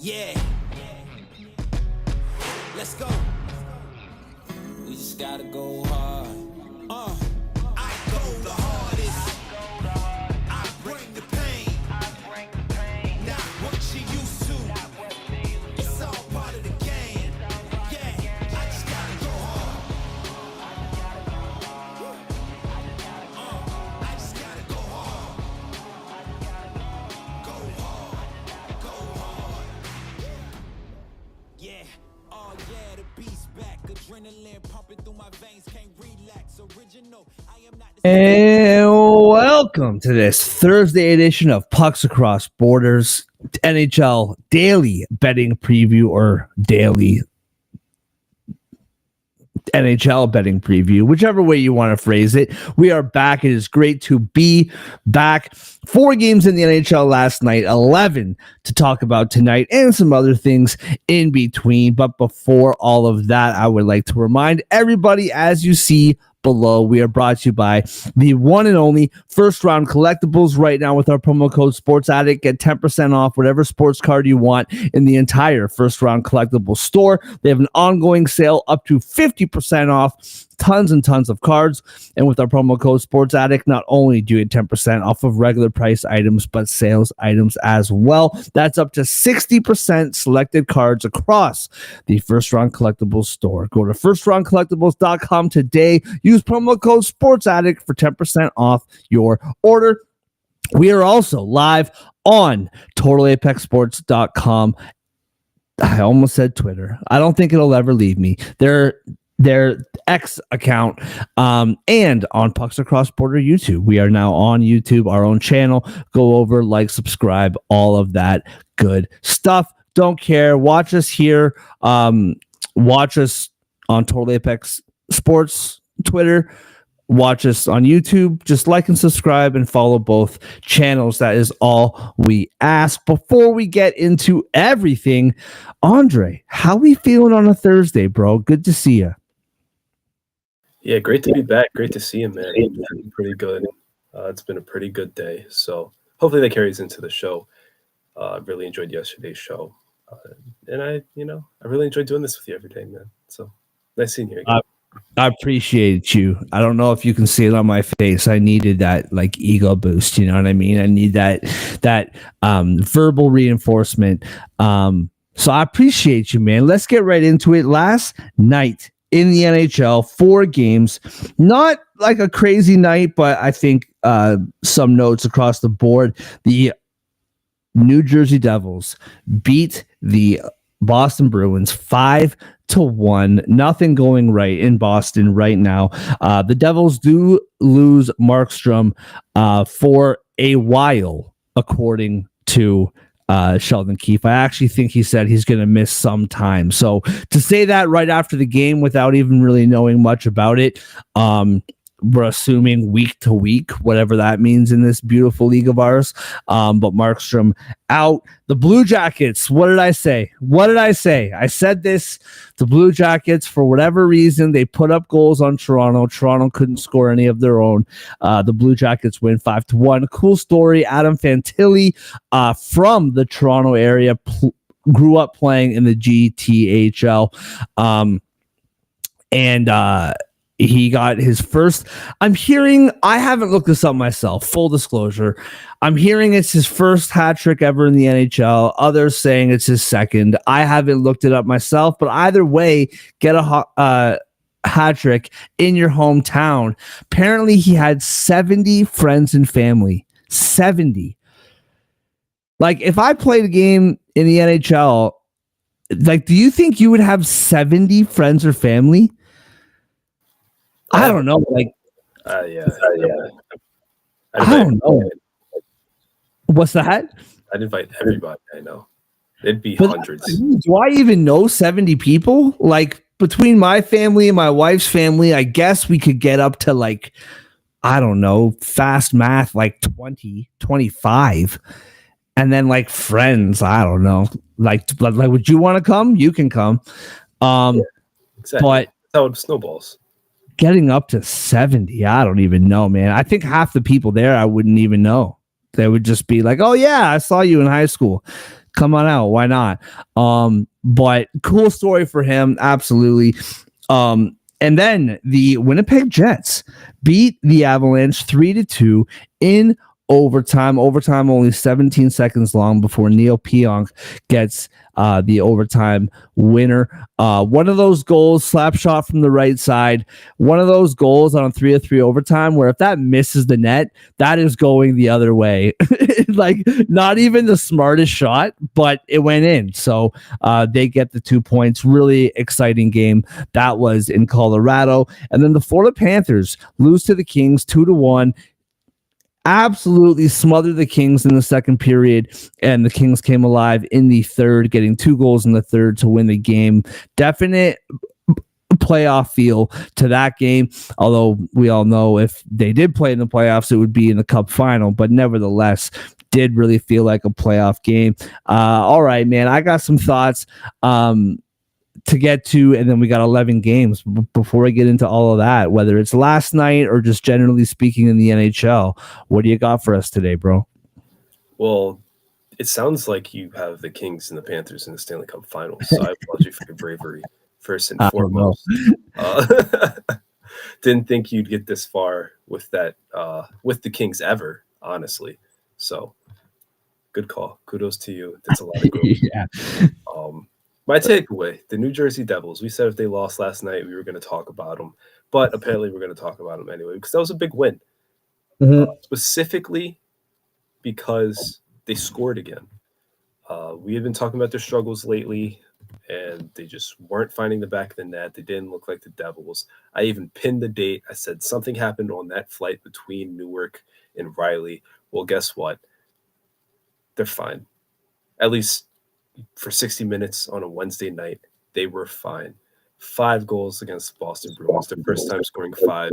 Yeah. Let's go. We just gotta go hard. I go the hardest. I bring the pain. Not what you used to. It's all part of the game. Yeah, I just gotta go hard. I just gotta go hard. Go hard. Go hard. Yeah. Oh yeah, the beast back. Adrenaline pumping through my veins. Can't relax. Original. I am not the And welcome to this Thursday edition of Pucks Across Borders NHL Daily Betting Preview, or Daily NHL Betting Preview, whichever way you want to phrase it. We are back. It is great to be back. 4 games in the NHL last night, 11 to talk about tonight, and some other things in between. But before all of that, I would like to remind everybody, as you see below, we are brought to you by the one and only First Round Collectibles. Right now, with our promo code Sports Addict, get 10% off whatever sports card you want in the entire First Round Collectibles store. They have an ongoing sale up to 50% off, tons and tons of cards. And with our promo code Sports Addict, not only do you get 10% off of regular price items, but sales items as well. That's up to 60% selected cards across the First Round Collectibles store. Go to firstroundcollectibles.com today. Use promo code Sports Addict for 10% off your order. We are also live on TotalApexSports.com. I almost said Twitter. I don't think it'll ever leave me. Their X account, and on Pucks Across Border YouTube. We are now on YouTube, our own channel. Go over, like, subscribe, all of that good stuff. Don't care. Watch us here. Watch us on Total Apex Sports Twitter. Watch us on YouTube. Just like and subscribe and follow both channels. That is all we ask. Before we get into everything, Andre, how we feeling on a Thursday, bro? Good to see you. Yeah, great to be back. Great to see you, man. It's been pretty good. It's been a pretty good day. So hopefully that carries into the show. I really enjoyed yesterday's show. And I really enjoy doing this with you every day, man. So nice seeing you again. I appreciate you. I don't know if you can see it on my face. I needed that like ego boost. You know what I mean? I need that verbal reinforcement. So I appreciate you, man. Let's get right into it. Last night in the NHL, 4 games, not like a crazy night, but I think some notes across the board. The New Jersey Devils beat the Boston Bruins 5-1. Nothing going right in Boston right now. The Devils do lose Markstrom for a while, according to Sheldon Keefe. I actually think he said he's going to miss some time. So to say that right after the game without even really knowing much about it, we're assuming week to week, whatever that means in this beautiful league of ours. But Markstrom out. The Blue Jackets, what did I say? I said this. The Blue Jackets, for whatever reason, they put up goals on Toronto. Toronto couldn't score any of their own. The Blue Jackets win 5-1. Cool story. Adam Fantilli from the Toronto area grew up playing in the GTHL. He got his first. I haven't looked this up myself, full disclosure. I'm hearing it's his first hat trick ever in the NHL. Others saying it's his second. I haven't looked it up myself, but either way, get a hat trick in your hometown. Apparently, he had 70 friends and family. 70. Like, if I played a game in the NHL, like, do you think you would have 70 friends or family? I don't know. Like, Yeah. I don't know. What's that? I'd invite everybody I know. It'd be hundreds. Do I even know 70 people? Like, between my family and my wife's family, I guess we could get up to, like, I don't know, fast math, like 20, 25. And then, like, friends, I don't know. Like would you want to come? You can come. Exactly. But that's how it snowballs. Getting up to 70, I don't even know, man. I think half the people there I wouldn't even know. They would just be like, oh, yeah, I saw you in high school. come on out. Why not? But cool story for him. Absolutely. And then the Winnipeg Jets beat the Avalanche 3-2 in overtime. Overtime only 17 seconds long before Neil Pionk gets the overtime winner. One of those goals, slap shot from the right side, one of those goals on a 3-3 overtime where if that misses the net, that is going the other way. Like not even the smartest shot, but it went in. So they get the 2 points. Really exciting game. That was in Colorado. And then the Florida Panthers lose to the Kings 2-1. Absolutely smothered the Kings in the second period, and the Kings came alive in the third, getting 2 goals in the third to win the game. Definite playoff feel to that game, although we all know if they did play in the playoffs, it would be in the Cup final, but nevertheless, did really feel like a playoff game. All right, man, I got some thoughts to get to, and then we got 11 games before I get into all of that, whether it's last night or just generally speaking in the NHL. What do you got for us today, bro? Well, it sounds like you have the Kings and the Panthers in the Stanley Cup Finals, so I applaud you for your bravery first and foremost. Didn't think you'd get this far with that, with the Kings ever, honestly. So good call. Kudos to you. That's a lot of growth. Yeah. My takeaway, the New Jersey Devils, we said if they lost last night, we were going to talk about them. But apparently we're going to talk about them anyway because that was a big win. Specifically because they scored again. We had been talking about their struggles lately, and they just weren't finding the back of the net. They didn't look like the Devils. I even pinned the date. I said something happened on that flight between Newark and Raleigh. Well, guess what? They're fine. At least for 60 minutes on a Wednesday night, they were fine. 5 goals against the Boston Bruins. Their first time scoring 5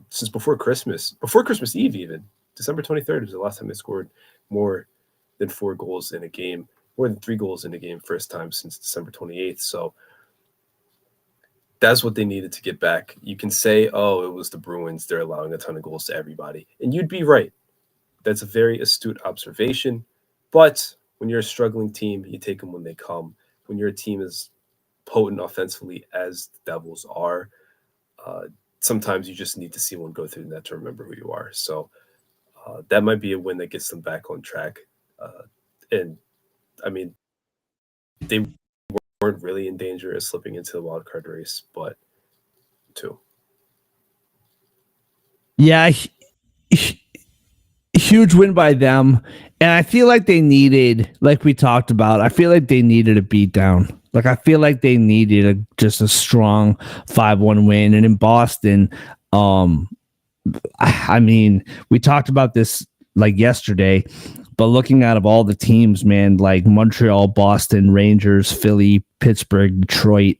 since before Christmas Eve even. December 23rd was the last time they scored more than 4 goals in a game, more than 3 goals in a game, first time since December 28th. So that's what they needed to get back. You can say, oh, it was the Bruins. They're allowing a ton of goals to everybody. And you'd be right. That's a very astute observation. But when you're a struggling team, you take them when they come. When your team is potent offensively as the Devils are, sometimes you just need to see one go through the net to remember who you are. So that might be a win that gets them back on track. And, I mean, they weren't really in danger of slipping into the wild card race, but 2. Yeah, huge win by them. And I feel like they needed, like we talked about, I feel like they needed a beatdown. Like, I feel like they needed just a strong 5-1 win. And in Boston, I mean, we talked about this like yesterday, but looking out of all the teams, man, like Montreal, Boston, Rangers, Philly, Pittsburgh, Detroit,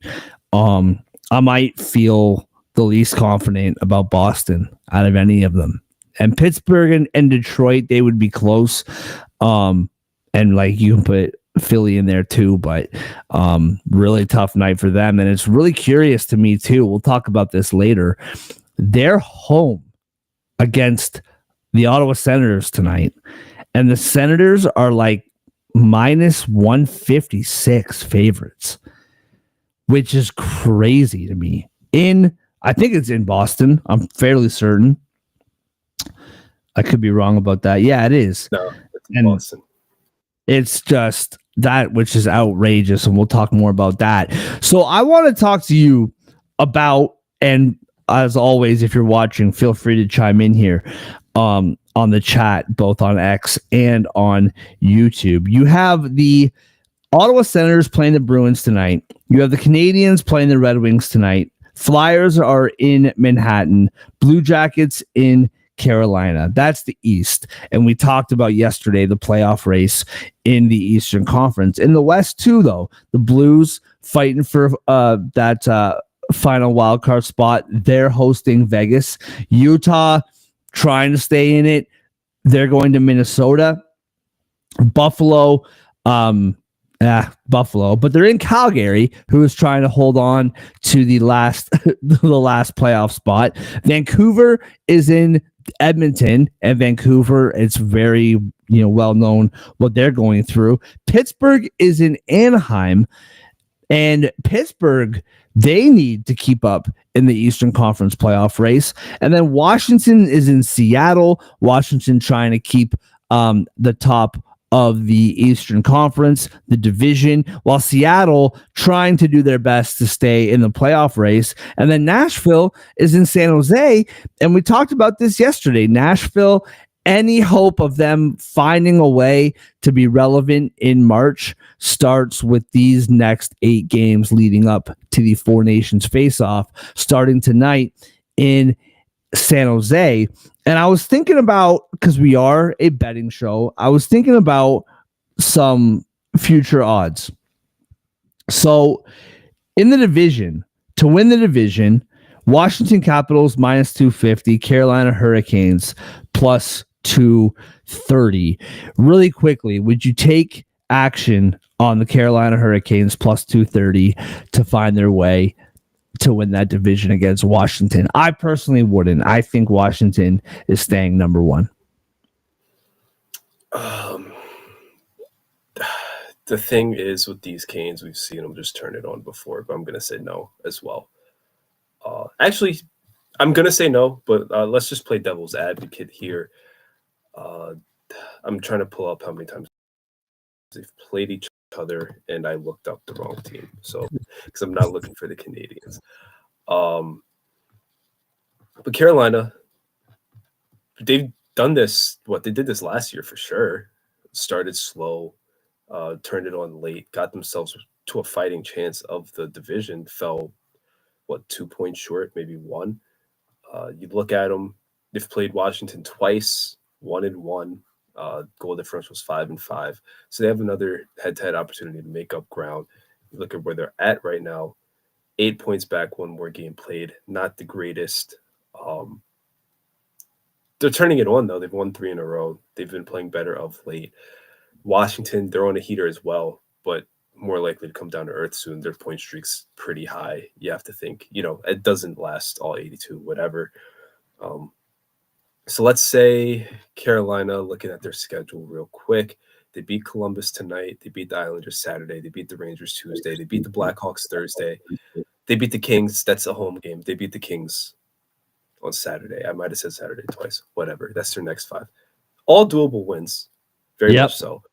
I might feel the least confident about Boston out of any of them. And Pittsburgh and Detroit, they would be close. And like you can put Philly in there too, but really tough night for them. And it's really curious to me too. We'll talk about this later. They're home against the Ottawa Senators tonight. And the Senators are like minus 156 favorites, which is crazy to me. I think it's in Boston. I'm fairly certain. I could be wrong about that. Yeah, it is. No, it's in Boston. It's just that which is outrageous, and we'll talk more about that. So I want to talk to you about, and as always, if you're watching, feel free to chime in here on the chat, both on X and on YouTube. You have the Ottawa Senators playing the Bruins tonight. You have the Canadiens playing the Red Wings tonight. Flyers are in Manhattan. Blue Jackets in Carolina. That's the East. And we talked about yesterday the playoff race in the Eastern Conference. In the West, too, though, the Blues fighting for that final wild card spot. They're hosting Vegas. Utah trying to stay in it. They're going to Minnesota. Buffalo, but they're in Calgary, who is trying to hold on to the last playoff spot. Vancouver is in Edmonton and Vancouver, it's very well known what they're going through. Pittsburgh is in Anaheim, and Pittsburgh, they need to keep up in the Eastern Conference playoff race. And then Washington is in Seattle. Washington trying to keep the top of the Eastern Conference, the division, while Seattle trying to do their best to stay in the playoff race. And then Nashville is in San Jose. And we talked about this yesterday. Nashville, any hope of them finding a way to be relevant in March starts with these next 8 games leading up to the Four Nations face-off starting tonight in San Jose. And I was thinking about, because we are a betting show, I was thinking about some future odds. So in the division, to win the division, Washington Capitals minus 250, Carolina Hurricanes plus 230. Really quickly, would you take action on the Carolina Hurricanes plus 230 to find their way to win that division against Washington? I personally wouldn't. I think Washington is staying number 1. The thing is with these Canes, we've seen them just turn it on before, but I'm going to say no as well. Actually, I'm going to say no, but let's just play devil's advocate here. I'm trying to pull up how many times they've played each other, and I looked up the wrong team. So, because I'm not looking for the Canadians. But Carolina, they've done this. They did this last year for sure. Started slow, turned it on late, got themselves to a fighting chance of the division. Fell, 2 points short, maybe 1. You look at them; they've played Washington twice, 1-1. Goal differential was 5-5. So they have another head-to-head opportunity to make up ground. You look at where they're at right now, 8 points back, 1 more game played. Not the greatest. They're turning it on, though. They've won 3 in a row. They've been playing better of late. Washington, they're on a heater as well, but more likely to come down to earth soon. Their point streak's pretty high. You have to think, it doesn't last all 82, whatever. So let's say Carolina, looking at their schedule real quick, they beat Columbus tonight. They beat the Islanders Saturday. They beat the Rangers Tuesday. They beat the Blackhawks Thursday. They beat the Kings. That's a home game. They beat the Kings on Saturday. I might have said Saturday twice. Whatever. That's their next 5. All doable wins. Very much so.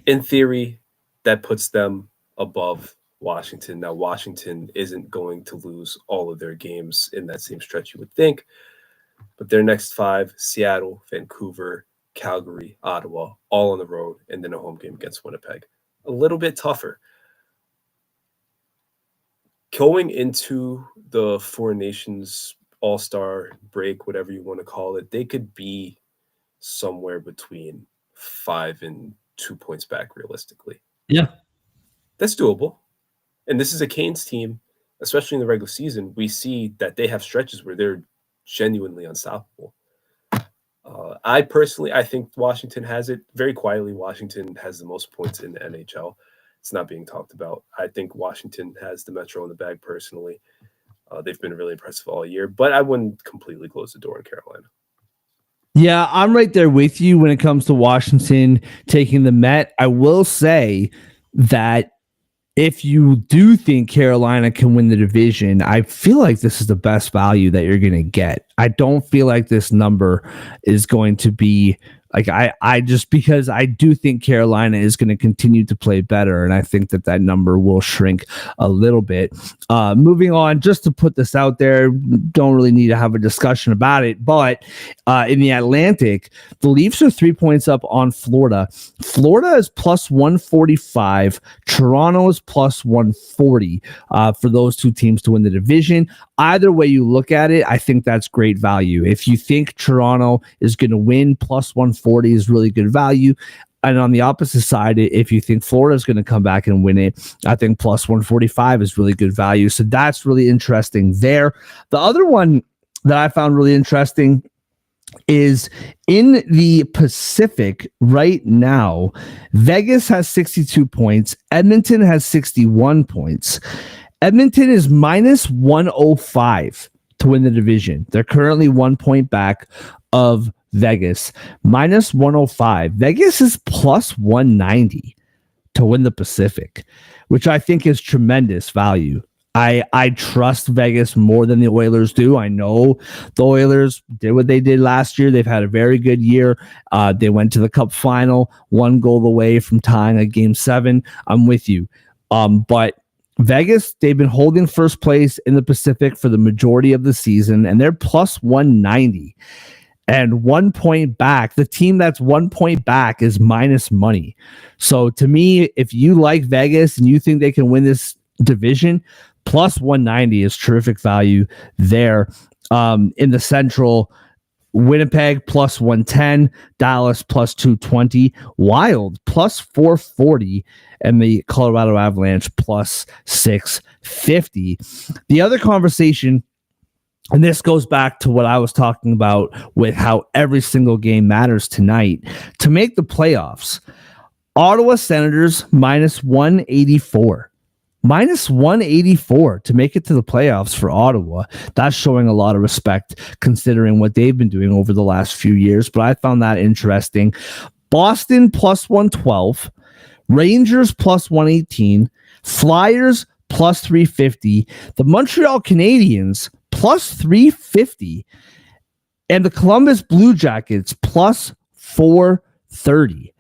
In theory, that puts them above Washington. Now, Washington isn't going to lose all of their games in that same stretch, you would think. But their next 5, Seattle, Vancouver, Calgary, Ottawa, all on the road, and then a home game against Winnipeg. A little bit tougher. Going into the Four Nations All-Star break, whatever you want to call it, they could be somewhere between 5 and 2 points back realistically. Yeah. That's doable. And this is a Canes team, especially in the regular season. We see that they have stretches where they're genuinely unstoppable. I think Washington has it. Very quietly, Washington has the most points in the NHL. It's not being talked about. I think Washington has the Metro in the bag personally. They've been really impressive all year, but I wouldn't completely close the door in Carolina. Yeah, I'm right there with you when it comes to Washington taking the Met. I will say that if you do think Carolina can win the division, I feel like this is the best value that you're going to get. I don't feel like this number is going to be like, I just, because I do think Carolina is going to continue to play better. And I think that number will shrink a little bit. Moving on, just to put this out there, don't really need to have a discussion about it, but in the Atlantic, the Leafs are 3 points up on Florida. Florida is plus 145. Toronto is plus 140 for those two teams to win the division. Either way you look at it, I think that's great value. If you think Toronto is going to win, plus 140 is really good value. And on the opposite side, if you think Florida is going to come back and win it, I think plus 145 is really good value. So that's really interesting there. The other one that I found really interesting is in the Pacific right now. Vegas has 62 points. Edmonton has 61 points. Edmonton is minus 105 to win the division. They're currently 1 point back of Vegas, minus 105. Vegas is plus 190 to win the Pacific, which I think is tremendous value. I trust Vegas more than the Oilers do. I know the Oilers did what they did last year. They've had a very good year. They went to the Cup final, 1 goal away from tying a Game 7. I'm with you. But Vegas, they've been holding first place in the Pacific for the majority of the season, and they're plus 190. And 1 point back, the team that's 1 point back is minus money. So to me, if you like Vegas and you think they can win this division, plus 190 is terrific value there. In the Central, Winnipeg plus 110, Dallas plus 220, Wild plus 440, and the Colorado Avalanche plus 650. The other conversation, and this goes back to what I was talking about with how every single game matters tonight, to make the playoffs, Ottawa Senators minus 184. Minus 184 to make it to the playoffs for Ottawa. That's showing a lot of respect considering what they've been doing over the last few years, but I found that interesting. Boston plus 112, Rangers plus 118, Flyers plus 350, the Montreal Canadiens plus 350, and the Columbus Blue Jackets plus 430.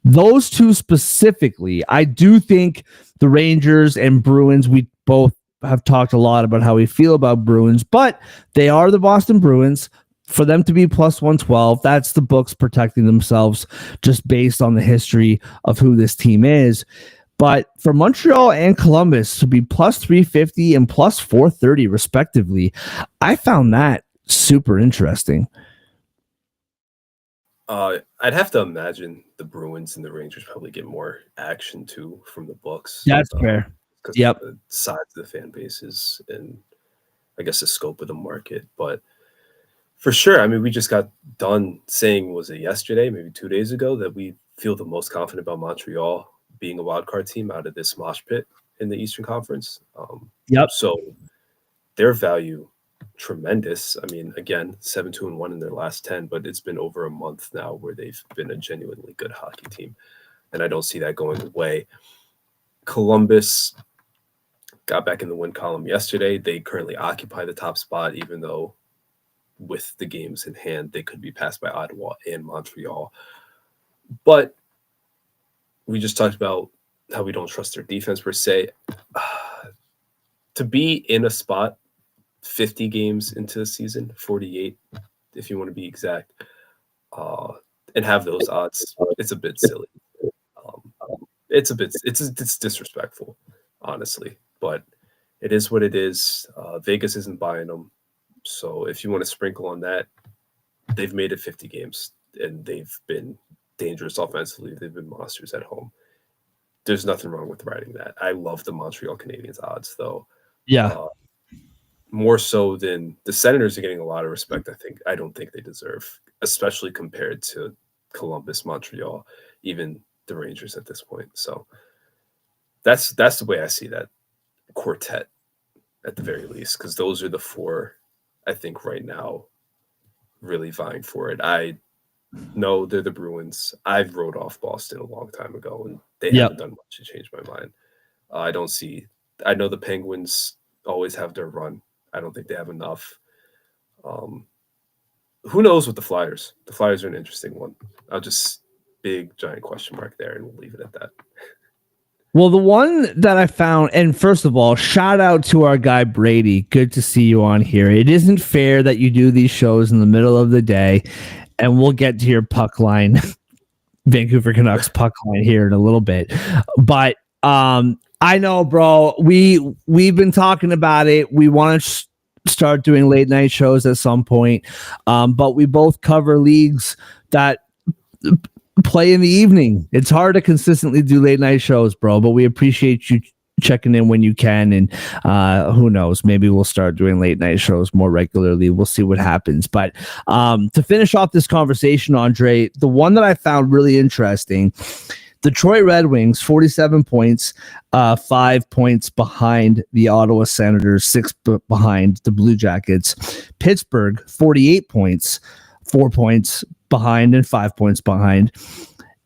Those two specifically, I do think the Rangers and Bruins, we both have talked a lot about how we feel about Bruins, but they are the Boston Bruins. For them to be plus 112, that's the books protecting themselves just based on the history of who this team is. But for Montreal and Columbus to be plus 350 and plus 430 respectively, I found that super interesting. I'd have to imagine the Bruins and the Rangers probably get more action too from the books. That's fair. Yep. The size of the fan bases and I guess the scope of the market. But for sure, I mean, we just got done saying, was it yesterday, maybe 2 days ago, that we feel the most confident about Montreal being a wild card team out of this mosh pit in the Eastern Conference. Yep. So their value, tremendous. I mean, again, 7-2-1 in their last 10, but it's been over a month now where they've been a genuinely good hockey team, and I don't see that going away. Columbus got back in the win column yesterday. They currently occupy the top spot, even though with the games in hand, they could be passed by Ottawa and Montreal. But we just talked about how we don't trust their defense per se. To be in a spot 50 games into the season, 48, if you want to be exact, and have those odds, it's a bit silly. It's disrespectful, honestly, but it is what it is. Vegas isn't buying them. So if you want to sprinkle on that, they've made it 50 games and they've been dangerous offensively. They've been monsters at home. There's nothing wrong with riding that. I love the Montreal Canadiens odds, though. Yeah. More so than the Senators are getting a lot of respect. I don't think they deserve, especially compared to Columbus, Montreal, even the Rangers at this point. So that's the way I see that quartet at the very least, because those are the four I think right now really vying for it. I know they're the Bruins. I've wrote off Boston a long time ago, and they haven't done much to change my mind. I know the Penguins always have their run. I don't think they have enough. Who knows with the Flyers? The Flyers are an interesting one. Big, giant question mark there, and we'll leave it at that. Well, the one that I found, and first of all, shout out to our guy Brady. Good to see you on here. It isn't fair that you do these shows in the middle of the day, and we'll get to your puck line, Vancouver Canucks puck line here in a little bit. But I know, bro, we've been talking about it. We want to start doing late night shows at some point, but we both cover leagues that play in the evening. It's hard to consistently do late night shows, bro, but we appreciate you checking in when you can, and who knows, maybe we'll start doing late night shows more regularly. We'll see what happens. But to finish off this conversation, Andre, the one that I found really interesting, Detroit Red Wings, 47 points, 5 points behind the Ottawa Senators, 6 behind the Blue Jackets. Pittsburgh, 48 points, 4 points behind and 5 points behind.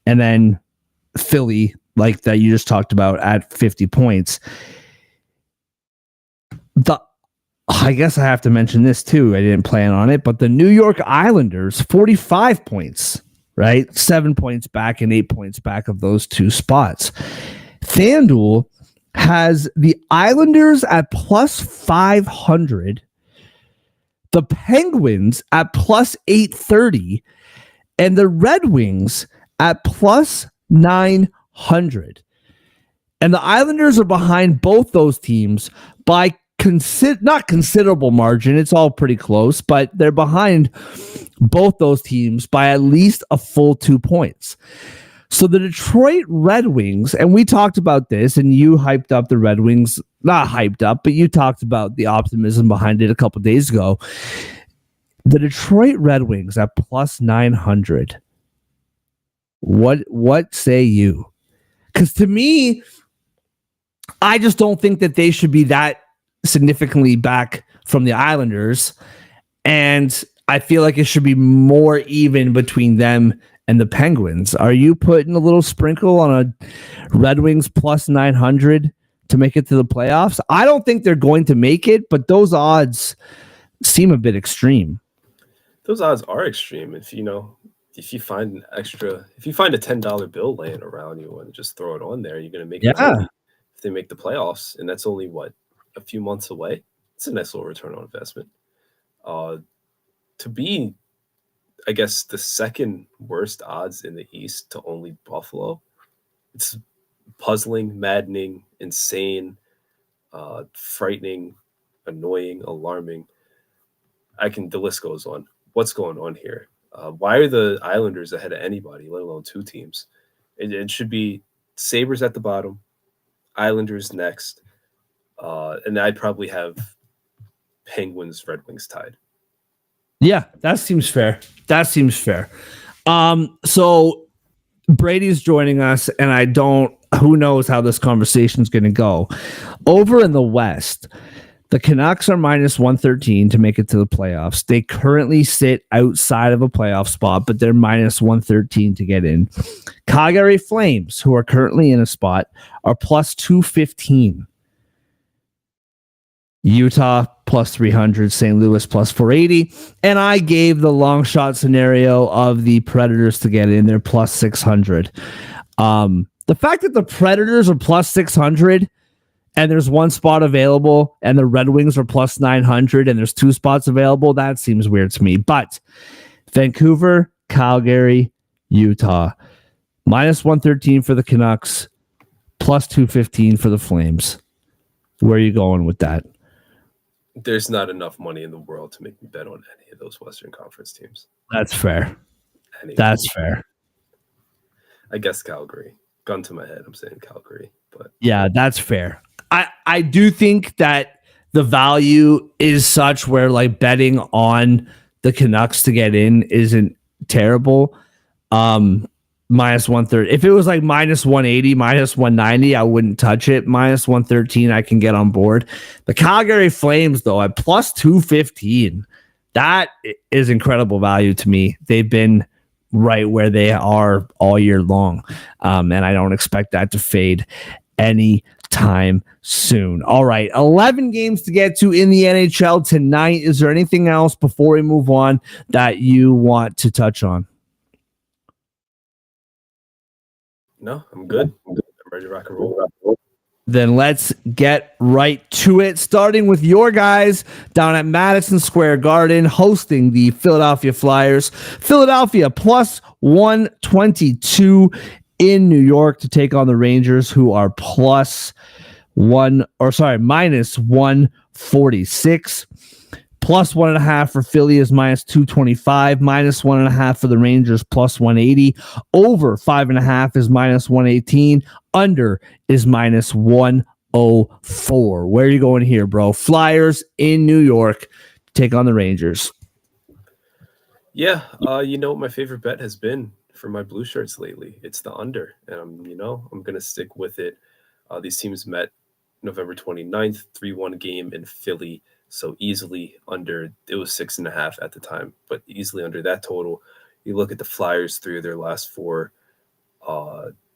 And then Philly, like that you just talked about, at 50 points. I guess I have to mention this too. I didn't plan on it, but the New York Islanders, 45 points, right? 7 points back and 8 points back of those two spots. FanDuel has the Islanders at plus 500, the Penguins at plus 830, and the Red Wings at plus 900. And the Islanders are behind both those teams by not considerable margin. It's all pretty close, but they're behind both those teams by at least a full 2 points. So the Detroit Red Wings, and we talked about this, and you hyped up the Red Wings, not hyped up, but you talked about the optimism behind it a couple days ago. The Detroit Red Wings at plus 900. What say you? Because to me, I just don't think that they should be that significantly back from the Islanders, and I feel like it should be more even between them and the Penguins. Are you putting a little sprinkle on a Red Wings plus 900 to make it to the playoffs? I don't think they're going to make it, but those odds seem a bit extreme. Those odds are extreme. If you find a $10 bill laying around, you want to just throw it on there. You're going to make it money if they make the playoffs, and that's only a few months away. It's a nice little return on investment. To be, I guess, the second worst odds in the East to only Buffalo, it's puzzling, maddening, insane, frightening, annoying, alarming. The list goes on. What's going on here? Why are the Islanders ahead of anybody, let alone two teams? It should be Sabres at the bottom, Islanders next, and I'd probably have Penguins, Red Wings tied. Yeah, that seems fair. So Brady's joining us, and who knows how this conversation is going to go. Over in the West, the Canucks are minus 113 to make it to the playoffs. They currently sit outside of a playoff spot, but they're minus 113 to get in. Calgary Flames, who are currently in a spot, are plus 215. Utah plus 300, St. Louis plus 480. And I gave the long shot scenario of the Predators to get in. They're plus 600. The fact that the Predators are plus 600 and there's one spot available and the Red Wings are plus 900 and there's two spots available, that seems weird to me. But Vancouver, Calgary, Utah, minus 113 for the Canucks, plus 215 for the Flames. Where are you going with that? There's not enough money in the world to make me bet on any of those Western Conference teams. That's fair. Fair. I guess Calgary. Gun to my head, I'm saying Calgary. But yeah, that's fair. I do think that the value is such where like betting on the Canucks to get in isn't terrible. Minus 130. If it was like minus 180, minus 190, I wouldn't touch it. Minus 113, I can get on board. The Calgary Flames, though, at plus 215, that is incredible value to me. They've been right where they are all year long, and I don't expect that to fade anytime soon. All right, 11 games to get to in the NHL tonight. Is there anything else before we move on that you want to touch on? No, I'm good. I'm ready to rock and roll. Then let's get right to it, starting with your guys down at Madison Square Garden hosting the Philadelphia Flyers. Philadelphia plus 122 in New York to take on the Rangers, who are minus 146. Plus 1.5 for Philly is minus 225. Minus 1.5 for the Rangers, plus 180. Over 5.5 is minus 118. Under is minus 104. Where are you going here, bro? Flyers in New York take on the Rangers. Yeah, my favorite bet has been for my blue shirts lately. It's the under, and I'm gonna stick with it. These teams met November 29th, 3-1 game in Philly. So easily under, it was 6.5 at the time, but easily under that total. You look at the Flyers, 3 of their last 4,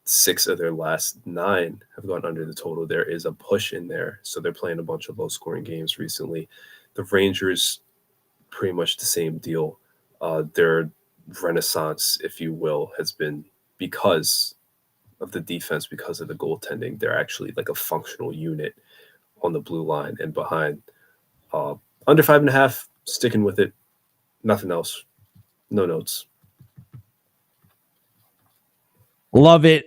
6 of their last 9 have gone under the total. There is a push in there. So they're playing a bunch of low scoring games recently. The Rangers, pretty much the same deal. Their renaissance, if you will, has been because of the defense, because of the goaltending. They're actually like a functional unit on the blue line and behind. Under 5.5, sticking with it. Nothing else. No notes. Love it.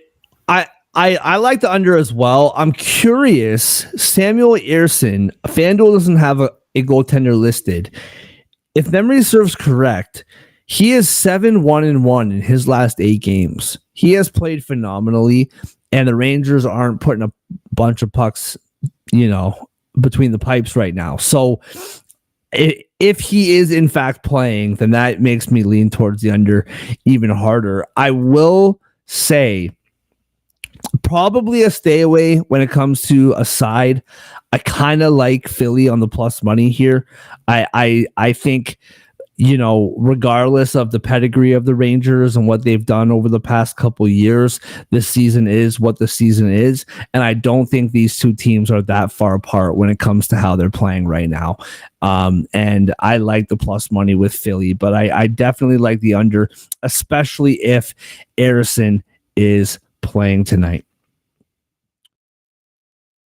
I like the under as well. I'm curious. Samuel Ersson, FanDuel doesn't have a goaltender listed. If memory serves correct, he is 7-1-1 in his last 8 games. He has played phenomenally, and the Rangers aren't putting a bunch of pucks, between the pipes right now. So if he is in fact playing, then that makes me lean towards the under even harder. I will say probably a stay away when it comes to a side. I kind of like Philly on the plus money here. I think, regardless of the pedigree of the Rangers and what they've done over the past couple years, this season is what the season is. And I don't think these two teams are that far apart when it comes to how they're playing right now. And I like the plus money with Philly, but I definitely like the under, especially if Ersson is playing tonight.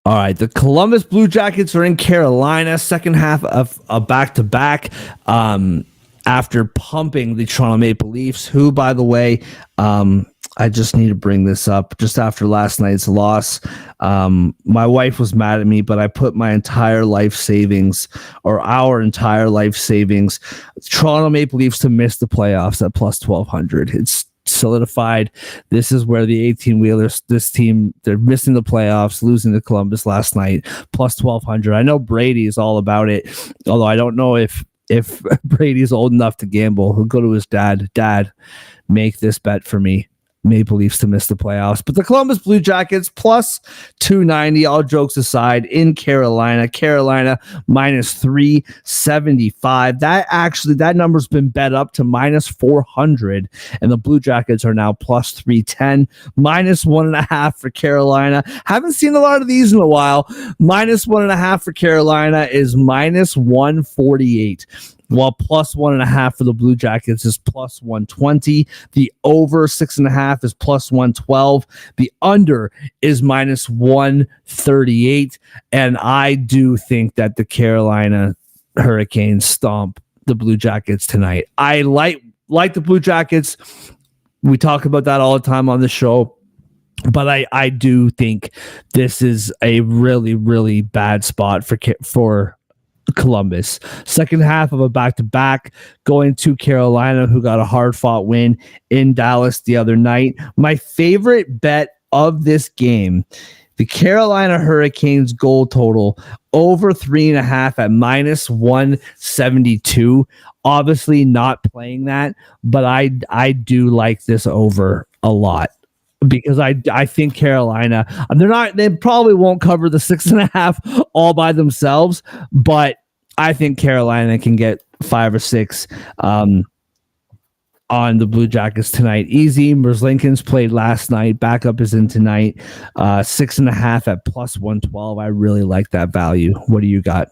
All right, the Columbus Blue Jackets are in Carolina, second half of a back-to-back after pumping the Toronto Maple Leafs, who, by the way, I just need to bring this up. Just after last night's loss, my wife was mad at me, but I put my entire life savings, or our entire life savings, Toronto Maple Leafs to miss the playoffs at plus 1,200. It's solidified. This is where the 18-wheelers, this team, they're missing the playoffs, losing to Columbus last night, plus 1,200. I know Brady is all about it, although I don't know if Brady's old enough to gamble. He'll go to his dad, make this bet for me. Maple Leafs to miss the playoffs. But the Columbus Blue Jackets plus 290, all jokes aside, in Carolina. Carolina minus 375. That number's been bet up to minus 400, and the Blue Jackets are now plus 310. Minus 1.5 for Carolina. Haven't seen a lot of these in a while. Minus 1.5 for Carolina is minus 148. While plus 1.5 for the Blue Jackets is plus 120. The over 6.5 is plus 112. The under is minus 138. And I do think that the Carolina Hurricanes stomp the Blue Jackets tonight. I like the Blue Jackets. We talk about that all the time on the show. But I do think this is a really, really bad spot for Columbus. Second half of a back-to-back going to Carolina, who got a hard-fought win in Dallas the other night. My favorite bet of this game, the Carolina Hurricanes goal total over 3.5 at minus 172. Obviously not playing that, but I do like this over a lot, because I think Carolina, they probably won't cover the 6.5 all by themselves, but I think Carolina can get 5 or 6 on the Blue Jackets tonight. Easy. Merzlikins played last night. Backup is in tonight. 6.5 at plus 112. I really like that value. What do you got?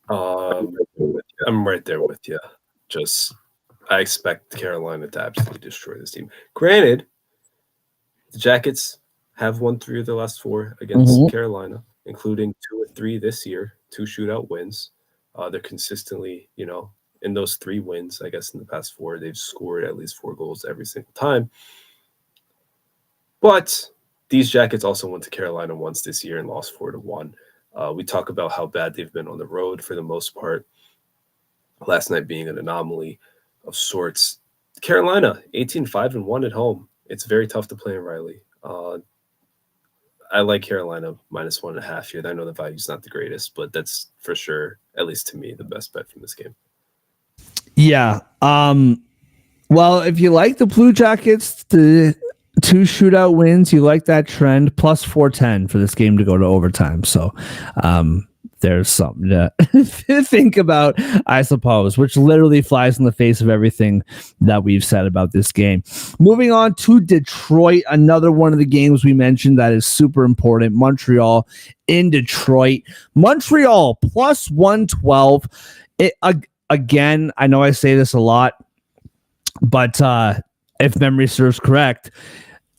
I'm right there with you. I expect Carolina to absolutely destroy this team. Granted, the Jackets have won 3 of their last 4 against Carolina, including 2 or 3 this year, 2 shootout wins. They're consistently, in those 3 wins, I guess in the past 4, they've scored at least 4 goals every single time. But these Jackets also went to Carolina once this year and lost 4-1. We talk about how bad they've been on the road for the most part. Last night being an anomaly of sorts. Carolina, 18-5-1 at home. It's very tough to play in Riley. I like Carolina minus 1.5 here. I know the value's not the greatest, but that's for sure, at least to me, the best bet from this game. Yeah. Well, if you like the Blue Jackets, the 2 shootout wins, you like that trend, plus 410 for this game to go to overtime. So there's something to think about, I suppose, which literally flies in the face of everything that we've said about this game. Moving on to Detroit, another one of the games we mentioned that is super important. Montreal in Detroit. Montreal plus 112. Again, I know I say this a lot, but if memory serves correct,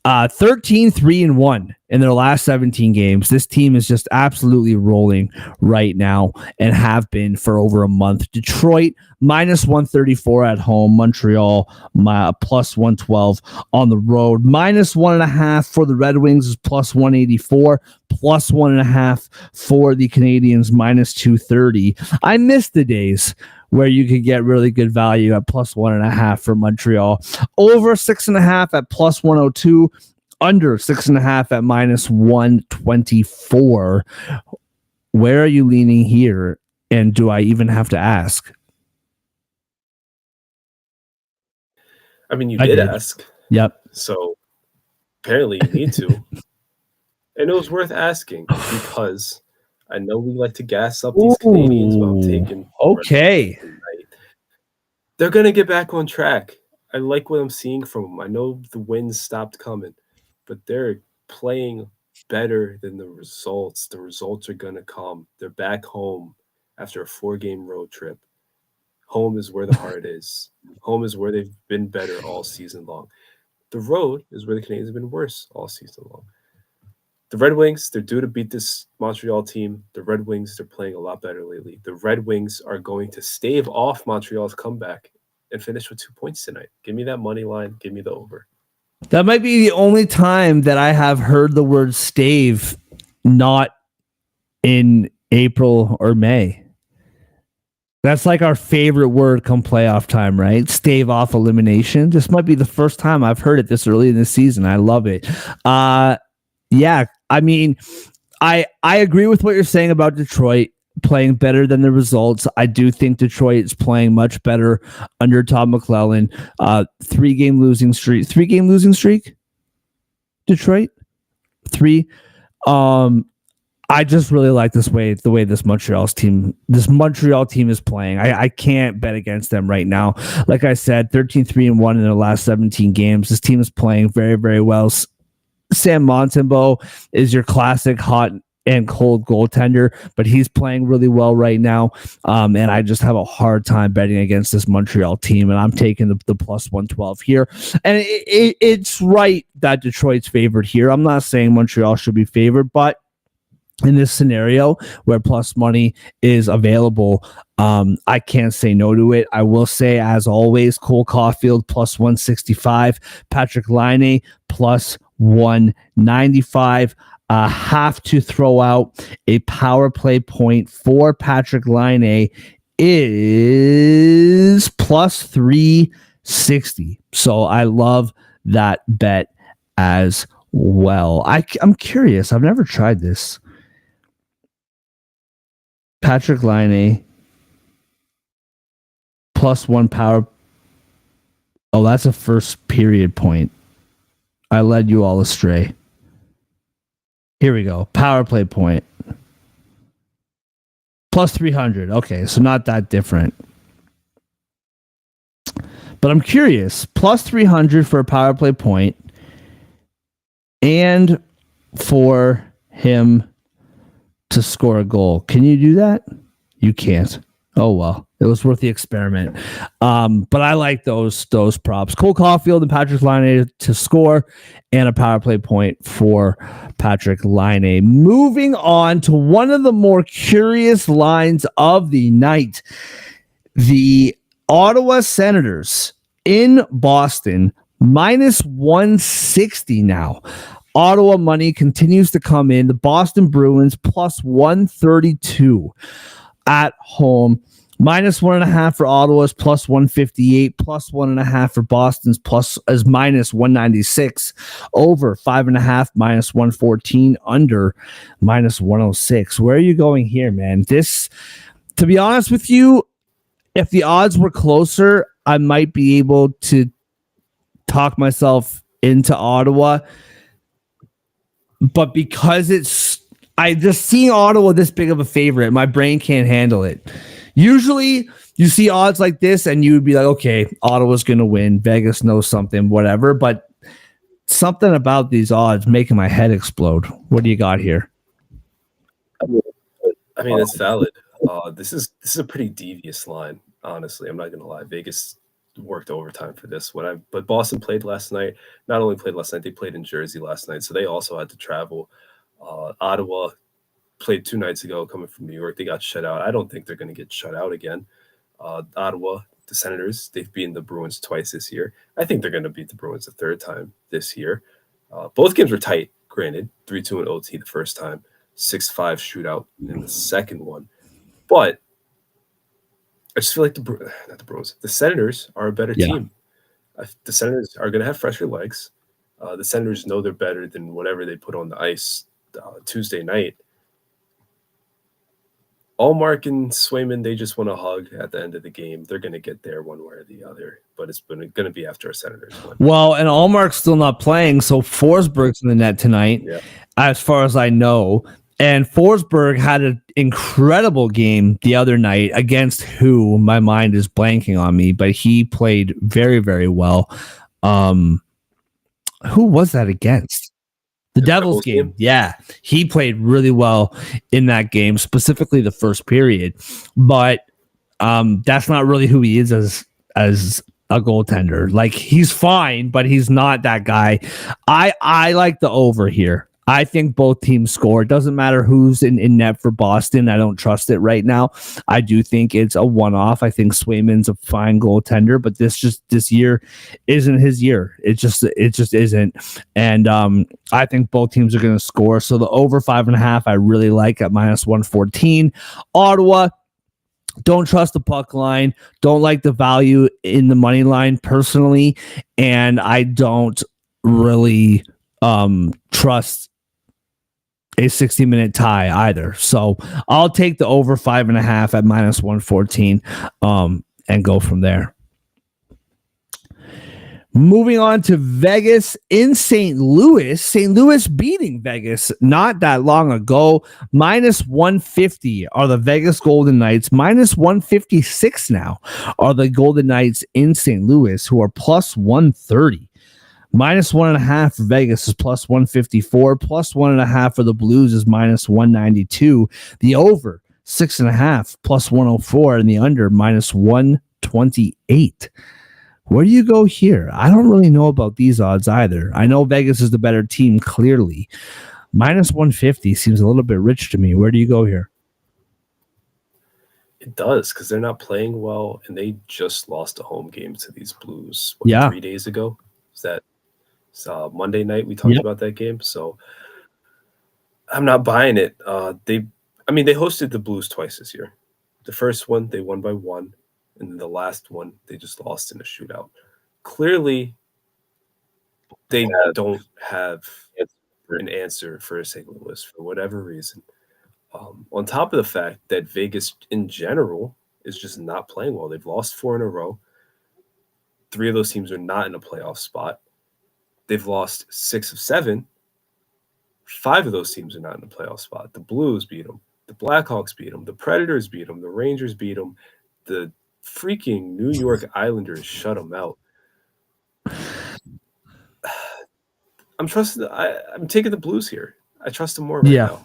13-3-1 in their last 17 games. This team is just absolutely rolling right now and have been for over a month. Detroit minus 134 at home. Montreal plus 112 on the road. Minus 1.5 for the Red Wings is plus 184. Plus 1.5 for the Canadians, minus 230. I miss the days where you could get really good value at plus 1.5 for Montreal. Over 6.5 at plus 102. Under 6.5 at minus 124. Where are you leaning here? And do I even have to ask? I mean, you did ask. Yep. So apparently you need to. And it was worth asking because I know we like to gas up these Canadians while taking. Okay. They're going to get back on track. I like what I'm seeing from them. I know the wins stopped coming, but they're playing better than the results. The results are going to come. They're back home after a 4-game road trip. Home is where the heart is. Home is where they've been better all season long. The road is where the Canadians have been worse all season long. The Red Wings, they're due to beat this Montreal team. The Red Wings, they're playing a lot better lately. The Red Wings are going to stave off Montreal's comeback and finish with 2 points tonight. Give me that money line. Give me the over. That might be the only time that I have heard the word stave not in April or May. That's like our favorite word come playoff time, right? Stave off elimination. This might be the first time I've heard it this early in the season. I love it. Yeah, I mean, I agree with what you're saying about Detroit playing better than the results. I do think Detroit is playing much better under Todd McClellan. 3-game losing streak. 3-game losing streak? Detroit? 3. I just really like the way this Montreal team is playing. I can't bet against them right now. Like I said, 13-3-1 in their last 17 games. This team is playing very, very well. Sam Montembeault is your classic hot and cold goaltender, but he's playing really well right now. And I just have a hard time betting against this Montreal team, and I'm taking the plus 112 here. And it's right that Detroit's favored here. I'm not saying Montreal should be favored, but in this scenario where plus money is available, I can't say no to it. I will say, as always, Cole Caulfield plus 165, Patrick Laine plus 195. Have to throw out a power play point for Patrick Laine is plus 360. So I love that bet as well. I'm curious. I've never tried this. Patrick Laine plus 1 power. Oh, that's a first period point. I led you all astray. Here we go. Power play point. Plus 300. Okay, so not that different. But I'm curious. Plus 300 for a power play point and for him to score a goal. Can you do that? You can't. Oh, well. It was worth the experiment. But I like those props. Cole Caulfield and Patrick Laine to score and a power play point for Patrick Laine. Moving on to one of the more curious lines of the night. The Ottawa Senators in Boston, minus 160 now. Ottawa money continues to come in. The Boston Bruins plus 132 at home. Minus 1.5 for Ottawa's plus 158, plus 1.5 for Boston's plus as minus 196, over 5.5 minus 114, under minus 106. Where are you going here, man? This, to be honest with you, if the odds were closer, I might be able to talk myself into Ottawa, but because I just seeing Ottawa this big of a favorite, my brain can't handle it. Usually you see odds like this and you would be like, okay, Ottawa's going to win. Vegas knows something, whatever. But something about these odds making my head explode. What do you got here? I mean, it's valid. This is a pretty devious line, honestly. I'm not going to lie. Vegas worked overtime for this one. But Boston played last night. Not only played last night, they played in Jersey last night, so they also had to travel. Ottawa played 2 nights ago, coming from New York. They got shut out. I don't think they're going to get shut out again. Ottawa, the Senators, they've beaten the Bruins twice this year. I think they're going to beat the Bruins a third time this year. Both games were tight, granted. 3-2 in OT the first time, 6-5 shootout in the second one. But I just feel like the Senators are a better team. The Senators are going to have fresher legs. The Senators know they're better than whatever they put on the ice Tuesday night. Allmark and Swayman, they just want a hug at the end of the game. They're going to get there one way or the other, but it's going to be after a Senators win. Well, and Allmark's still not playing, so Forsberg's in the net tonight, as far as I know. And Forsberg had an incredible game the other night against who my mind is blanking on me, but he played very, very well. Who was that against? The Devils game. Yeah, he played really well in that game, specifically the first period. But that's not really who he is as a goaltender. Like, he's fine, but he's not that guy. I like the over here. I think both teams score. It doesn't matter who's in net for Boston. I don't trust it right now. I do think it's a one-off. I think Swayman's a fine goaltender, but this year isn't his year. It just isn't. And I think both teams are going to score. So the over 5.5, I really like at -114. Ottawa, don't trust the puck line. Don't like the value in the money line personally, and I don't really trust a 60-minute tie either. So I'll take the over 5.5 at -114 and go from there. Moving on to Vegas in St. Louis. St. Louis beating Vegas not that long ago. -150 are the Vegas Golden Knights. -156 now are the Golden Knights in St. Louis, who are +130. -1.5 for Vegas is +154. +1.5 for the Blues is -192. The over 6.5 +104, and the under -128. Where do you go here? I don't really know about these odds either. I know Vegas is the better team, clearly. -150 seems a little bit rich to me. Where do you go here? It does, because they're not playing well, and they just lost a home game to these Blues 3 days ago. Is that Monday night we talked about that game? So I'm not buying it. They hosted the Blues twice this year. The first one, they won by 1. And then the last one, they just lost in a shootout. Clearly, they don't have an answer for St. Louis for whatever reason. On top of the fact that Vegas in general is just not playing well. They've lost 4 in a row. 3 of those teams are not in a playoff spot. They've lost 6 of 7. 5 of those teams are not in a playoff spot. The Blues beat them. The Blackhawks beat them. The Predators beat them. The Rangers beat them. The freaking New York Islanders shut them out. I'm taking the Blues here. I trust them more right now.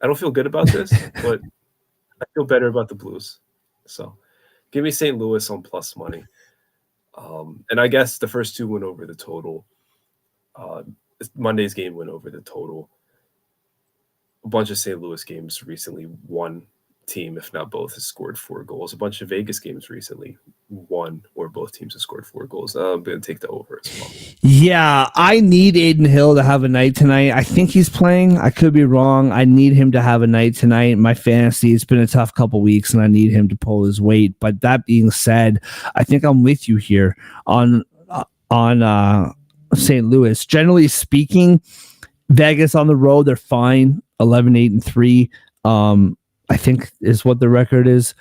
I don't feel good about this, but I feel better about the Blues. So give me St. Louis on plus money. And I guess the first 2 went over the total. Monday's game went over the total. A bunch of St. Louis games recently, one team, if not both, has scored 4 goals. A bunch of Vegas games recently, one or both teams have scored 4 goals. I'm going to take the over as well. Yeah, I need Aiden Hill to have a night tonight. I think he's playing. I could be wrong. I need him to have a night tonight. My fantasy, it's been a tough couple weeks, and I need him to pull his weight. But that being said, I think I'm with you here on St. Louis. Generally speaking, Vegas on the road, they're fine. 11-8-3. I think is what the record is.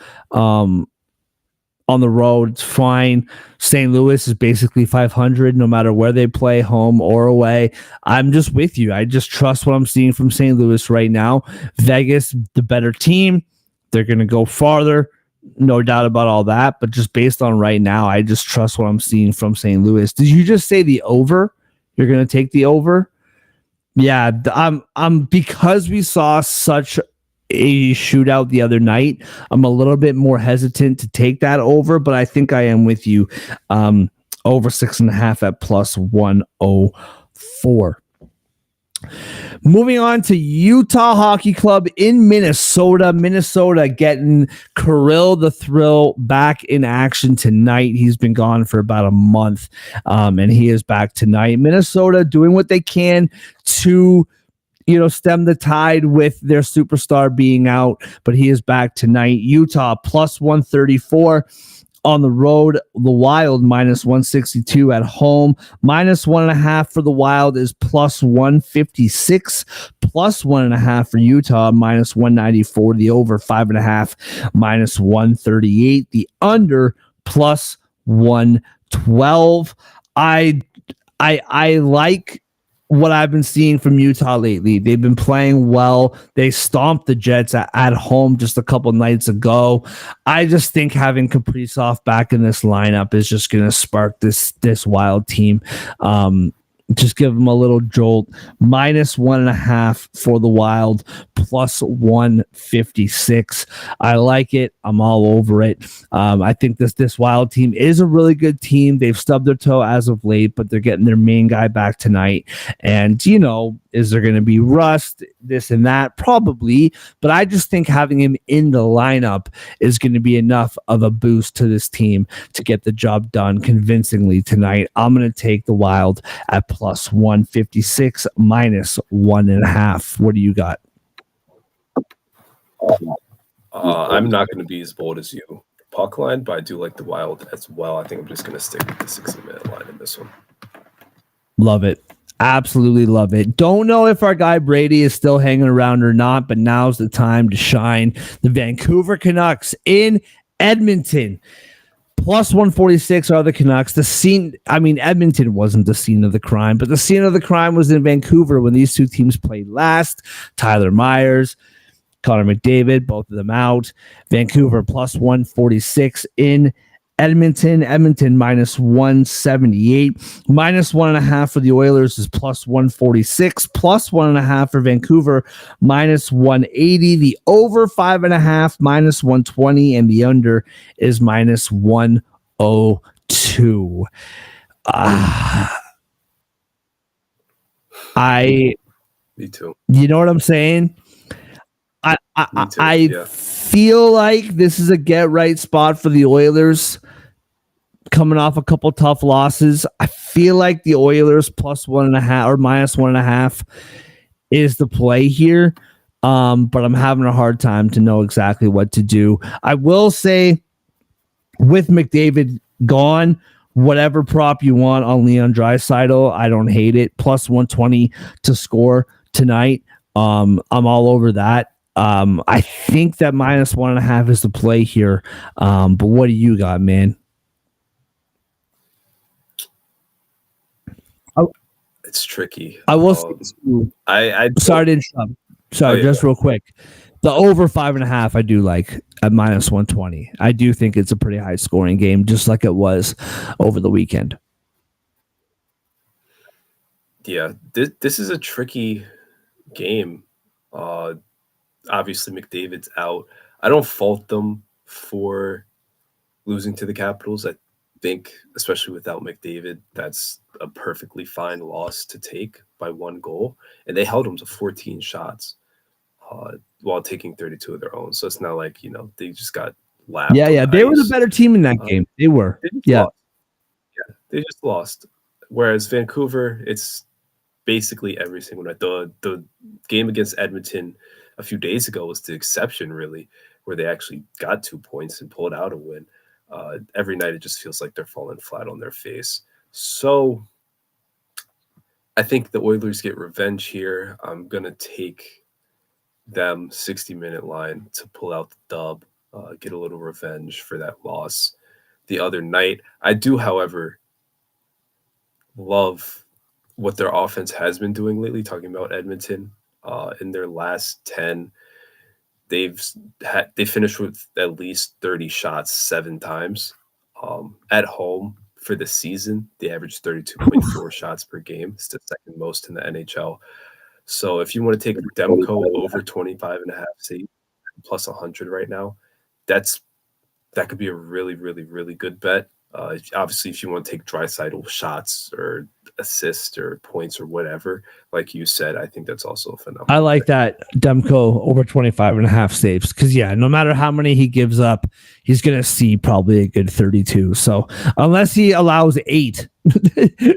on the road. It's fine. St. Louis is basically 500 no matter where they play, home or away. I'm just with you. I just trust what I'm seeing from St. Louis right now. Vegas, the better team. They're going to go farther. No doubt about all that. But just based on right now, I just trust what I'm seeing from St. Louis. Did you just say the over? You're going to take the over? Yeah, I'm because we saw such a shootout the other night. I'm a little bit more hesitant to take that over, but I think I am with you. Over 6.5 at plus 104. Moving on to Utah Hockey Club in Minnesota. Minnesota getting Kirill the Thrill back in action tonight. He's been gone for about a month, and he is back tonight. Minnesota doing what they can to stem the tide with their superstar being out, but he is back tonight. Utah plus 134 on the road. The Wild minus 162 at home. Minus 1.5 for the Wild is plus 156. Plus 1.5 for Utah, minus 194. The over 5.5, minus 138. The under plus 112. I like what I've been seeing from Utah lately. They've been playing well. They stomped the Jets at home just a couple nights ago. I just think having Kaprizov back in this lineup is just going to spark this Wild team. Just give them a little jolt. Minus 1.5 for the Wild, plus 156. I like it. I'm all over it. I think this Wild team is a really good team. They've stubbed their toe as of late, but they're getting their main guy back tonight. And, is there going to be rust, this and that? Probably. But I just think having him in the lineup is going to be enough of a boost to this team to get the job done convincingly tonight. I'm going to take the Wild at plus 156, minus 1.5. What do you got? I'm not going to be as bold as you. Puck line, but I do like the Wild as well. I think I'm just going to stick with the 60-minute line in this one. Love it. Absolutely love it. Don't know if our guy Brady is still hanging around or not, but now's the time to shine. The Vancouver Canucks in Edmonton. Plus 146 are the Canucks. Edmonton wasn't the scene of the crime, but the scene of the crime was in Vancouver when these two teams played last. Tyler Myers, Connor McDavid, both of them out. Vancouver plus 146 in Edmonton. Edmonton minus 178. Minus 1.5 for the Oilers is plus 146. Plus 1.5 for Vancouver, minus 180. The over 5.5, minus 120. And the under is minus 102. Me too. You know what I'm saying? I feel like this is a get right spot for the Oilers coming off a couple tough losses. I feel like the Oilers plus 1.5 or minus 1.5 is the play here. But I'm having a hard time to know exactly what to do. I will say with McDavid gone, whatever prop you want on Leon Draisaitl, I don't hate it. Plus 120 to score tonight. I'm all over that. I think that minus 1.5 is the play here. But what do you got, man? It's tricky. I will. Sorry to interrupt. Just real quick. The over 5.5, I do like at minus 120. I do think it's a pretty high scoring game, just like it was over the weekend. Yeah, this is a tricky game. Obviously, McDavid's out. I don't fault them for losing to the Capitals. I think, especially without McDavid, that's a perfectly fine loss to take by one goal. And they held them to 14 shots while taking 32 of their own. So it's not like, they just got lapped. Yeah. They were the better team in that game. They were. They just lost. Whereas Vancouver, it's basically every single night. The game against Edmonton a few days ago was the exception, really, where they actually got 2 points and pulled out a win. Every night it just feels like they're falling flat on their face. So I think the Oilers get revenge here. I'm going to take them 60-minute line to pull out the dub, get a little revenge for that loss. the other night. I do, however, love what their offense has been doing lately. Talking about Edmonton, in their last 10, they finished with at least 30 shots 7 times. At home for the season, they averaged 32.4 shots per game. It's the second most in the NHL. So if you want to take Demko over 25.5 saves plus 100 right now, that could be a really, really, really good bet. Obviously, if you want to take Draisaitl shots or assists or points or whatever, like you said, I think that's also a phenomenal. I like that Demko over 25.5 saves because, yeah, no matter how many he gives up, he's going to see probably a good 32. So unless he allows 8,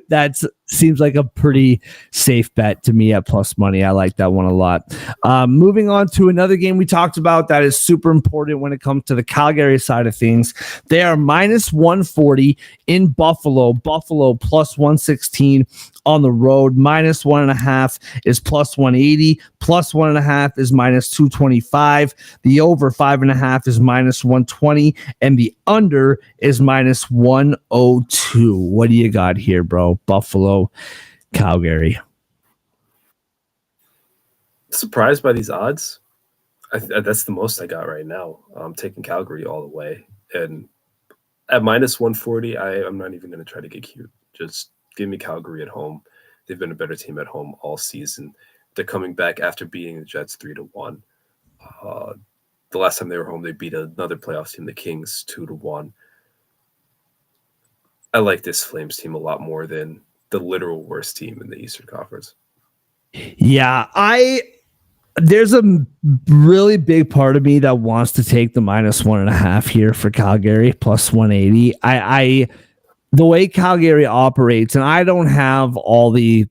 that seems like a pretty safe bet to me at plus money. I like that one a lot. Moving on to another game we talked about that is super important when it comes to the Calgary side of things. They are minus 140 in Buffalo. Buffalo plus 116 on the road. Minus 1.5 is plus 180. Plus 1.5 is minus 225. The over 5.5 is minus 120. And the under is minus 102. What do you got here, bro? Buffalo, Calgary. Surprised by these odds. That's the most I got right now. I'm taking Calgary all the way. And at minus 140, I'm not even going to try to get cute. Just give me Calgary at home. They've been a better team at home all season. They're coming back after beating the Jets 3-1. The last time they were home, they beat another playoff team, the Kings, 2-1. I like this Flames team a lot more than the literal worst team in the Eastern Conference. Yeah, there's a really big part of me that wants to take the minus 1.5 here for Calgary plus 180. The way Calgary operates, and I don't have all the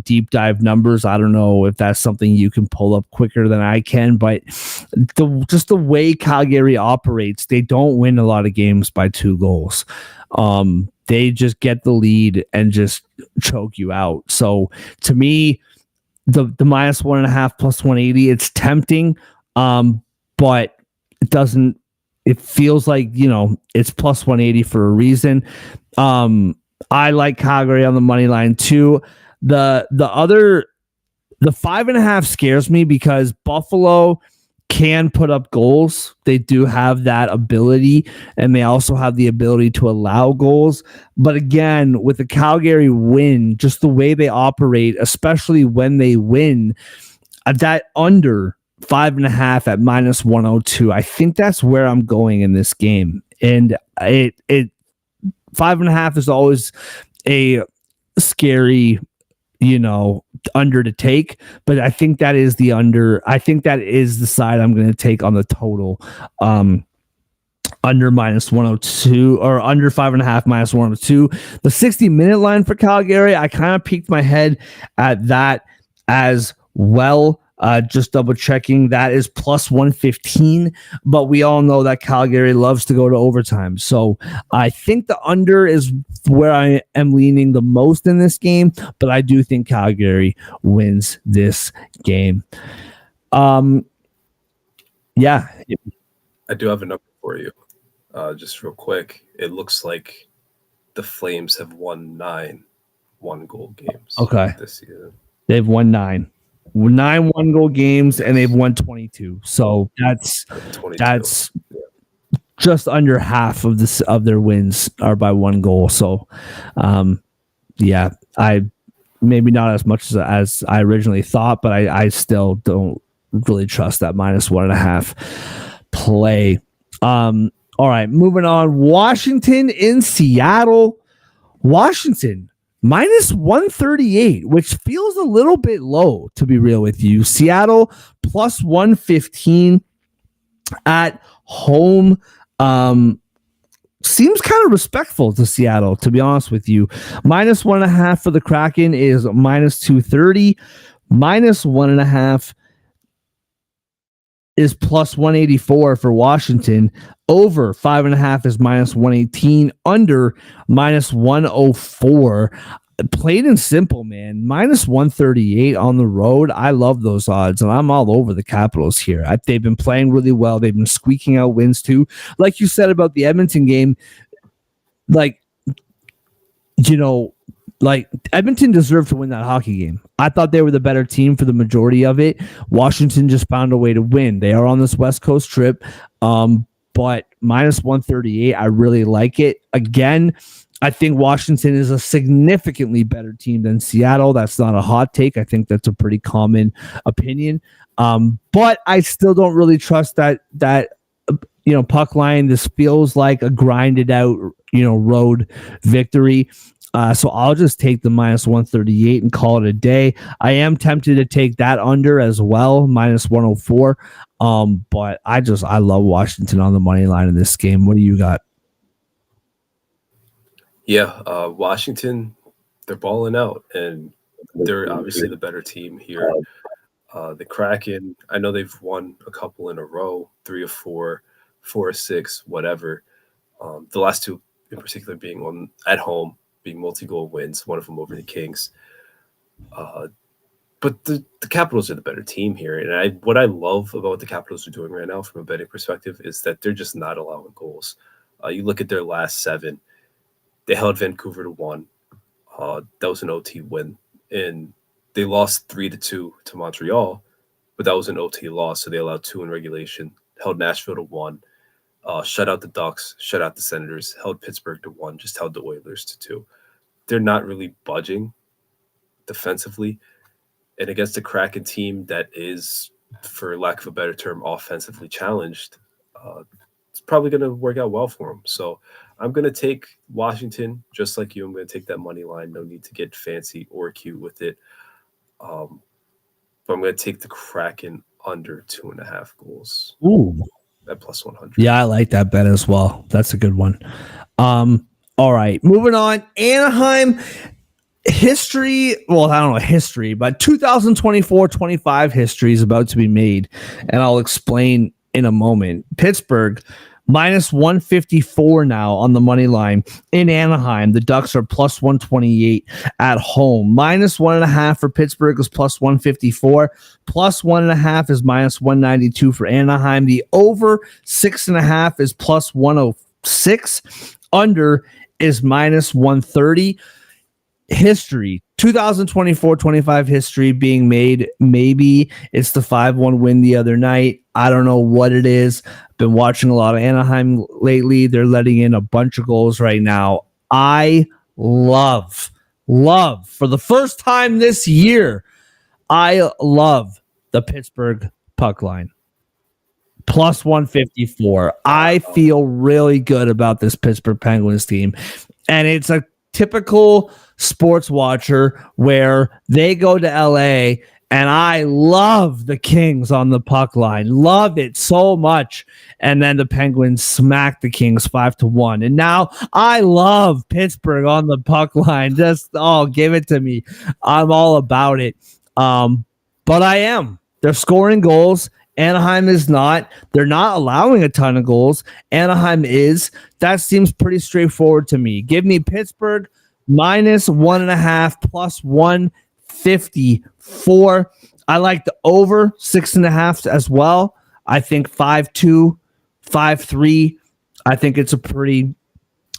deep dive numbers. I don't know if that's something you can pull up quicker than I can, but just the way Calgary operates, they don't win a lot of games by 2 goals. They just get the lead and just choke you out. So to me, the minus 1.5 plus 180, it's tempting, but it doesn't. It feels like, it's plus 180 for a reason. I like Calgary on the money line too. The 5.5 scares me because Buffalo can put up goals. They do have that ability, and they also have the ability to allow goals. But again, with the Calgary win, just the way they operate, especially when they win, that under 5.5 at minus 102. I think that's where I'm going in this game. And it 5.5 is always a scary, under to take, but I think that is the under. I think that is the side I'm going to take on the total. Under minus 102 or under 5.5 minus 102. The 60-minute line for Calgary, I kind of peeked my head at that as well. Just double checking, that is plus 115, but we all know that Calgary loves to go to overtime. So I think the under is where I am leaning the most in this game, but I do think Calgary wins this game. Yeah. I do have a number for you. Just real quick. It looks like the Flames have won 9 one-goal games. Okay. This season. They've won 9 one-goal games, and they've won 22. So that's 22. That's just under half of their wins are by 1 goal. So, I maybe not as much as I originally thought, but I still don't really trust that minus 1.5 play. All right, moving on. Washington in Seattle. Washington minus 138, which feels a little bit low, to be real with you. Seattle plus 115 at home. Seems kind of respectful to Seattle, to be honest with you. Minus 1.5 for the Kraken is minus 230. Minus 1.5 is plus 184 for Washington. Over 5.5 is minus 118. Under minus 104. plain and simple, man. Minus 138 on the road. I love those odds, and I'm all over the Capitals here. They've been playing really well. They've been squeaking out wins too. Like you said about the Edmonton game, like, like Edmonton deserved to win that hockey game. I thought they were the better team for the majority of it. Washington just found a way to win. They are on this West Coast trip. But minus 138, I really like it. Again, I think Washington is a significantly better team than Seattle. That's not a hot take. I think that's a pretty common opinion. But I still don't really trust that puck line. This feels like a grinded out, road victory. So I'll just take the minus 138 and call it a day. I am tempted to take that under as well, minus 104. But I love Washington on the money line in this game. What do you got? Yeah, Washington, they're balling out, and they're obviously the better team here. The Kraken, I know they've won a couple in a row, 3 or 4, 4 or 6, whatever. The last two in particular being one at home, being multi-goal wins, one of them over the Kings. But the Capitals are the better team here. And what I love about what the Capitals are doing right now from a betting perspective is that they're just not allowing goals. You look at their last 7, they held Vancouver to 1. That was an OT win. And they lost 3-2 to Montreal, but that was an OT loss. So they allowed 2 in regulation, held Nashville to 1, shut out the Ducks, shut out the Senators, held Pittsburgh to 1, just held the Oilers to 2. They're not really budging defensively. And against a Kraken team that is, for lack of a better term, offensively challenged, it's probably going to work out well for them. So I'm going to take Washington, just like you. I'm going to take that money line. No need to get fancy or cute with it. But I'm going to take the Kraken under 2.5 goals. Ooh. At plus 100. Yeah, I like that bet as well. That's a good one. All right, moving on. Anaheim history. Well, I don't know history, but 2024-25 history is about to be made, and I'll explain in a moment. Pittsburgh minus 154 now on the money line in Anaheim. The Ducks are plus 128 at home. Minus 1.5 for Pittsburgh is plus 154. Plus 1.5 is minus 192 for Anaheim. The over 6.5 is plus 106. Under is minus 130. History 2024-25 history being made. Maybe it's the 5-1 win the other night. I don't know what it is. Been watching a lot of Anaheim lately. They're letting in a bunch of goals right now. I love for the first time this year, I love the Pittsburgh puck line. Plus 154. I feel really good about this Pittsburgh Penguins team. And it's a typical sports watcher where they go to LA, and I love the Kings on the puck line. Love it so much. And then the Penguins smack the Kings 5-1. And now I love Pittsburgh on the puck line. Just, give it to me. I'm all about it. But I am. They're scoring goals. Anaheim is not. They're not allowing a ton of goals. Anaheim is. That seems pretty straightforward to me. Give me Pittsburgh minus 1.5 plus 154. I like the over 6.5 as well. I think 5-2, 5-3. I think it's a pretty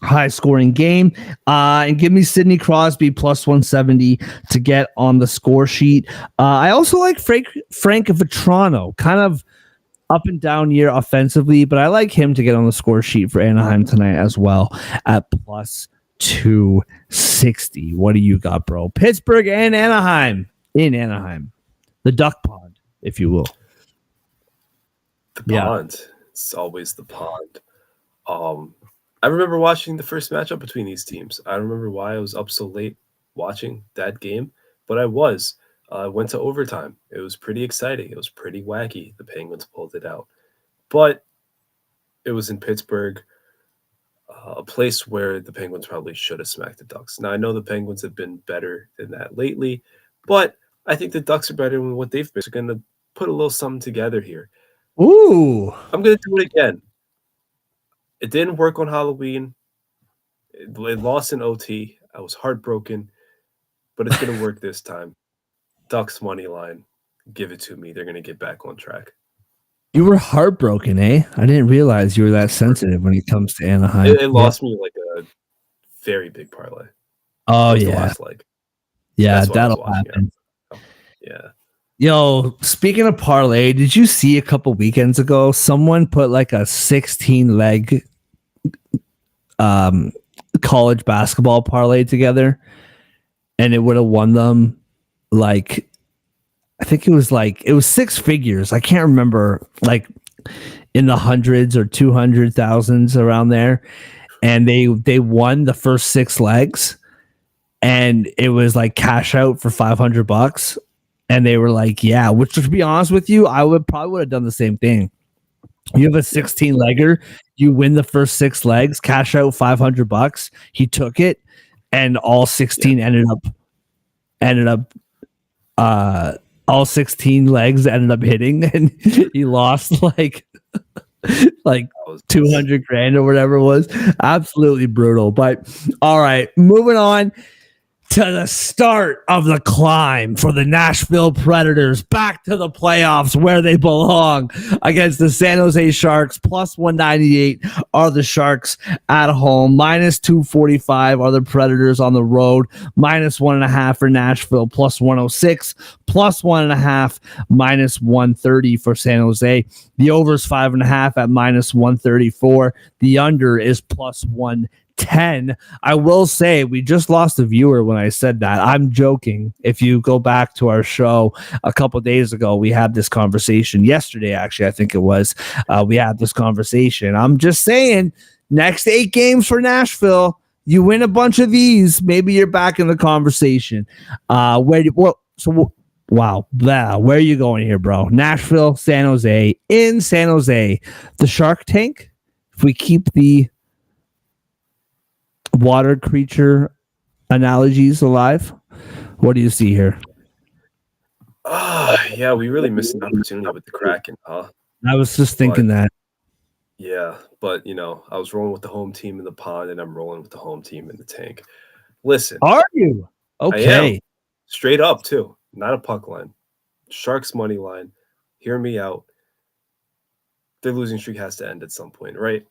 high scoring game. And give me Sidney Crosby plus 170 to get on the score sheet. I also like Frank Vetrano, kind of up and down year offensively, but I like him to get on the score sheet for Anaheim tonight as well at plus 260. What do you got, bro? Pittsburgh and Anaheim. In Anaheim. The Duck Pond, if you will. The pond. It's always the pond. I remember watching the first matchup between these teams. I don't remember why I was up so late watching that game, but I was. Went to overtime. It was pretty exciting. It was pretty wacky. The Penguins pulled it out. But it was in Pittsburgh, a place where the Penguins probably should have smacked the Ducks. Now, I know the Penguins have been better than that lately, but I think the Ducks are better than what they've been. So going to put a little something together here. Ooh. I'm going to do it again. It didn't work on Halloween. They lost in OT. I was heartbroken. but it's going to work this time. Ducks money line. Give it to me. They're going to get back on track. You were heartbroken, eh? I didn't realize you were that sensitive when it comes to Anaheim. It lost me like a very big parlay. Oh, It was yeah. the last leg. Yeah, That's what I was that'll watching happen. at. Yeah. Yo, speaking of parlay, did you see a couple weekends ago someone put like a 16 leg college basketball parlay together, and it would have won them like, I think it was 6 figures. I can't remember, like in the hundreds or 200,000s around there. And they won the first 6 legs, and it was like cash out for $500. And they were like, yeah, which, to be honest with you, I would have done the same thing. You have a 16 legger, you win the first 6 legs, cash out $500. He took it, and all 16 all 16 legs ended up hitting, and he lost like 200 grand or whatever it was. Absolutely brutal. But all right, moving on to the start of the climb for the Nashville Predators back to the playoffs where they belong against the San Jose Sharks. Plus 198 are the Sharks at home. Minus 245 are the Predators on the road. Minus 1.5 for Nashville. Plus 106. Plus 1.5. Minus 130 for San Jose. The over is 5.5 at minus 134. The under is plus 110. I will say we just lost a viewer when I said that. I'm joking. If you go back to our show a couple days ago, we had this conversation yesterday. Actually, I think it was. We had this conversation. I'm just saying, next 8 games for Nashville, you win a bunch of these, maybe you're back in the conversation. Wow. Where are you going here, bro? Nashville, San Jose. In San Jose, the Shark Tank. If we keep the water creature analogies alive, what do you see here? Yeah, we really missed an opportunity with the Kraken, huh? I was just thinking that. Yeah, but I was rolling with the home team in the pond, and I'm rolling with the home team in the tank. Listen, Are you okay? I am. Straight up too, not a puck line. Sharks money line. Hear me out. Their losing streak has to end at some point, right?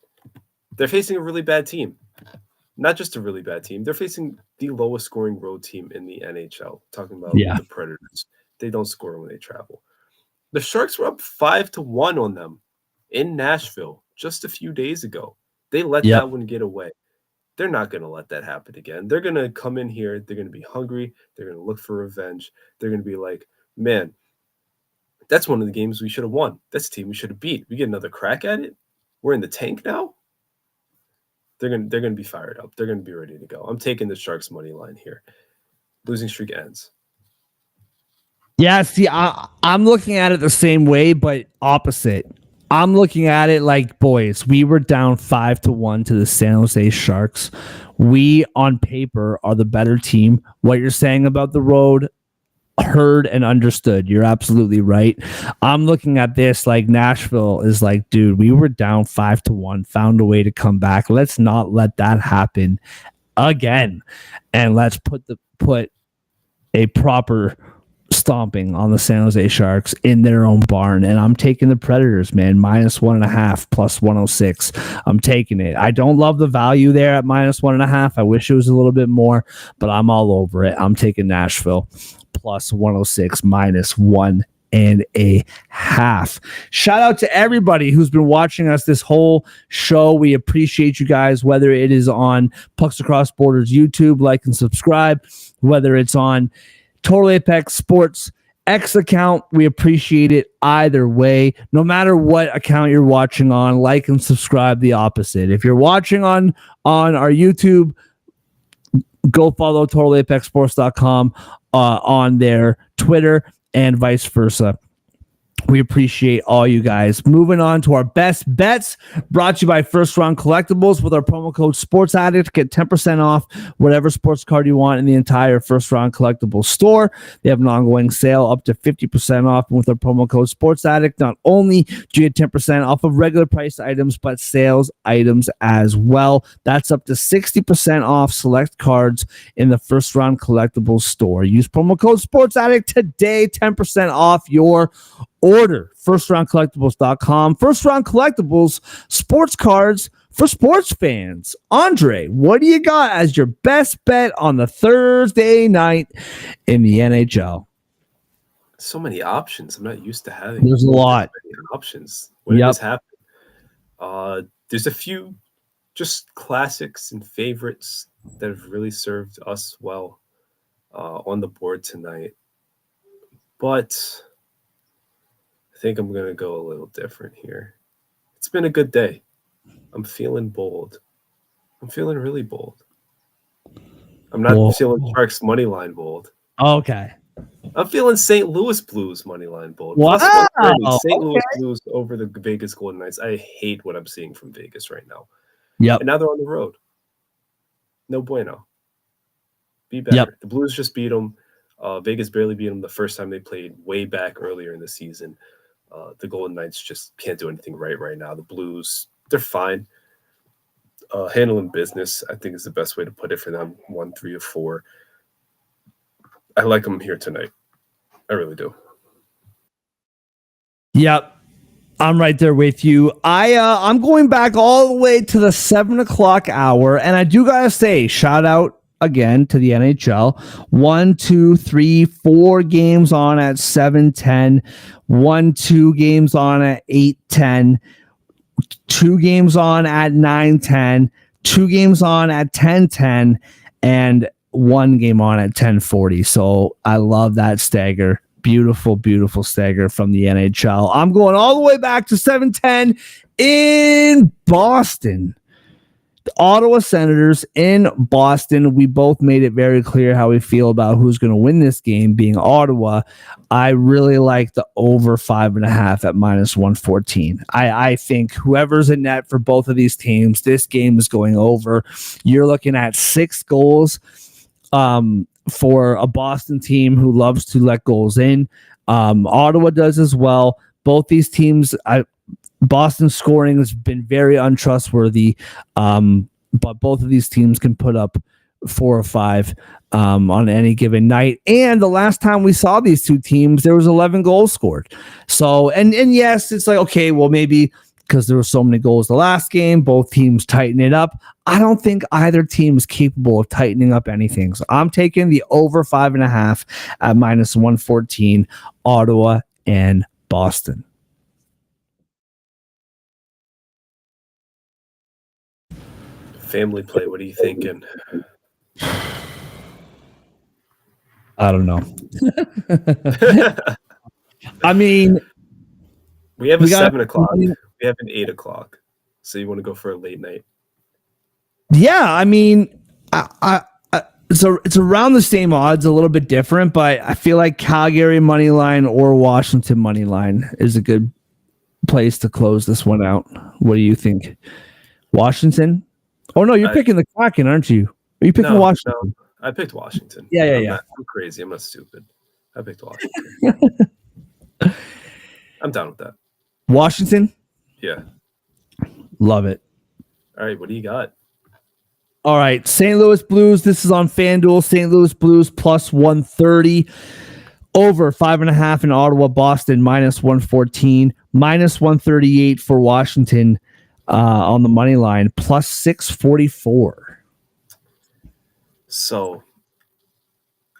They're facing a really bad team. Not just a really bad team. They're facing the lowest scoring road team in the NHL. Talking about the Predators. They don't score when they travel. The Sharks were up 5-1 on them in Nashville just a few days ago. They let that one get away. They're not going to let that happen again. They're going to come in here. They're going to be hungry. They're going to look for revenge. They're going to be like, man, that's one of the games we should have won. That's a team we should have beat. We get another crack at it. We're in the tank now. They're gonna be fired up. They're gonna be ready to go. I'm taking the Sharks money line here. Losing streak ends. Yeah, see, I'm looking at it the same way, but opposite. I'm looking at it like, boys, we were down 5-1 to the San Jose Sharks. We, on paper, are the better team. What you're saying about the road, heard and understood. You're absolutely right. I'm looking at this like Nashville is like, dude, we were down 5-1, found a way to come back. Let's not let that happen again, and let's put a proper stomping on the San Jose Sharks in their own barn. And I'm taking the Predators, man. Minus 1.5 plus 106. I'm taking it. I don't love the value there at minus 1.5. I wish it was a little bit more, but I'm all over it. I'm taking Nashville plus 106 minus 1.5. Shout out to everybody who's been watching us this whole show. We appreciate you guys, whether it is on Pucks Across Borders YouTube, like and subscribe, whether it's on Total Apex Sports X account. We appreciate it either way. No matter what account you're watching on, like and subscribe. The opposite. If you're watching on our YouTube, go follow totalapexsports.com on their Twitter and vice versa. We appreciate all you guys. Moving on to our best bets, brought to you by First Round Collectibles with our promo code Sports Addict. Get 10% off whatever sports card you want in the entire First Round Collectibles store. They have an ongoing sale up to 50% off. And with our promo code Sports Addict, not only do you get 10% off of regular price items, but sales items as well. That's up to 60% off select cards in the First Round Collectibles store. Use promo code Sports Addict today, 10% off your order. FirstRoundCollectibles.com. First Round Collectibles, sports cards for sports fans. Andre, what do you got as your best bet on the Thursday night in the NHL? So many options. I'm not used to having. There's a lot. Many options. When Yep. does this happen? There's a few just classics and favorites that have really served us well on the board tonight. But I think I'm going to go a little different here. It's been a good day. I'm feeling bold. I'm feeling really bold. I'm not feeling Sharks money line bold. Okay. I'm feeling St. Louis Blues money line bold. Wow. Plus 130. St. Louis Blues over the Vegas Golden Knights. I hate what I'm seeing from Vegas right now. Yep. And now they're on the road. No bueno. Be better. Yep. The Blues just beat them. Vegas barely beat them the first time they played way back earlier in the season. The Golden Knights just can't do anything right now. The Blues, they're fine. Handling business, I think, is the best way to put it for them. 1, 3, or 4. I like them here tonight. I really do. Yep. I'm right there with you. I'm going back all the way to the 7:00 hour, and I do gotta say, shout out again to the NHL. 1, 2, 3, 4 games on at 7:10. 1, 2 games on at 8:10. 2 games on at 9:10. 2 games on at 10:10, and 1 game on at 10:40. So I love that stagger. Beautiful stagger from the NHL. I'm going all the way back to 7:10 in Boston. The Ottawa Senators in Boston. We both made it very clear how we feel about who's going to win this game, being Ottawa. I really like the over 5.5 at -114. I think whoever's in net for both of these teams, this game is going over. You're looking at 6 goals for a Boston team who loves to let goals in. Ottawa does as well. Both these teams, Boston scoring has been very untrustworthy, but both of these teams can put up 4 or 5 on any given night. And the last time we saw these two teams, there was 11 goals scored. So, and yes, it's like, okay, well, maybe because there were so many goals the last game, both teams tighten it up. I don't think either team is capable of tightening up anything. So I'm taking the over 5.5 at -114, Ottawa and Boston. Family play, what are you thinking? I don't know. I mean, we have a 7:00. We have an 8:00. So you want to go for a late night? Yeah, I mean, it's around the same odds, a little bit different, but I feel like Calgary money line or Washington money line is a good place to close this one out. What do you think? Washington? Oh no, you're picking the Kraken, aren't you? Are you picking Washington? No, I picked Washington. Yeah. I'm crazy. I'm not stupid. I picked Washington. I'm down with that. Washington? Yeah. Love it. All right, what do you got? All right, St. Louis Blues. This is on FanDuel. St. Louis Blues plus 130. Over 5.5 in Ottawa. Boston -114. -138 for Washington on the money line. Plus 644. So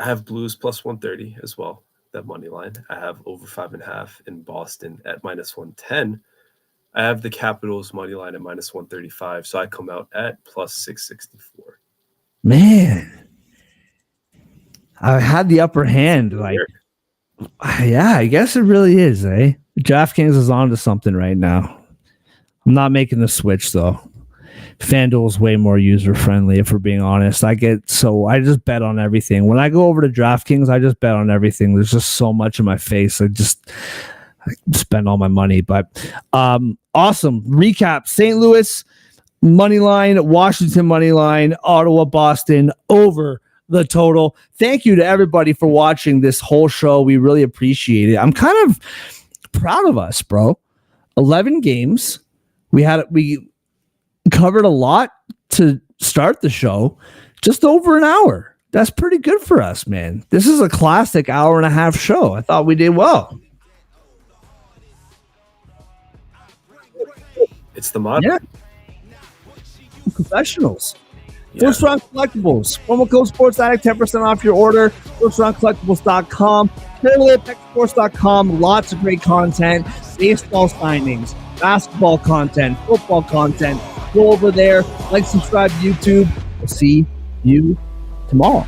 I have Blues plus 130 as well. That money line. I have over 5.5 in Boston at -110. I have the Capitals money line at -135, so I come out at plus 664. Man, I had the upper hand. Like, yeah, I guess it really is, eh? DraftKings is on to something right now. I'm not making the switch though. FanDuel is way more user friendly, if we're being honest. I just bet on everything. When I go over to DraftKings, I just bet on everything. There's just so much in my face. spend all my money. But awesome recap: St. Louis money line, Washington money line, Ottawa, Boston over the total. Thank you to everybody for watching this whole show. We really appreciate it. I'm kind of proud of us, bro. 11 games. We covered a lot to start the show. Just over an hour. That's pretty good for us, man. This is a classic hour and a half show. I thought we did well. It's the model. Yeah. Professionals. Yeah. First Round Collectibles. Promo code Sports Addict, 10% off your order. FirstRoundCollectibles.com. ParallelepexSports.com. Lots of great content. Baseball signings. Basketball content. Football content. Go over there. Like, subscribe to YouTube. We'll see you tomorrow.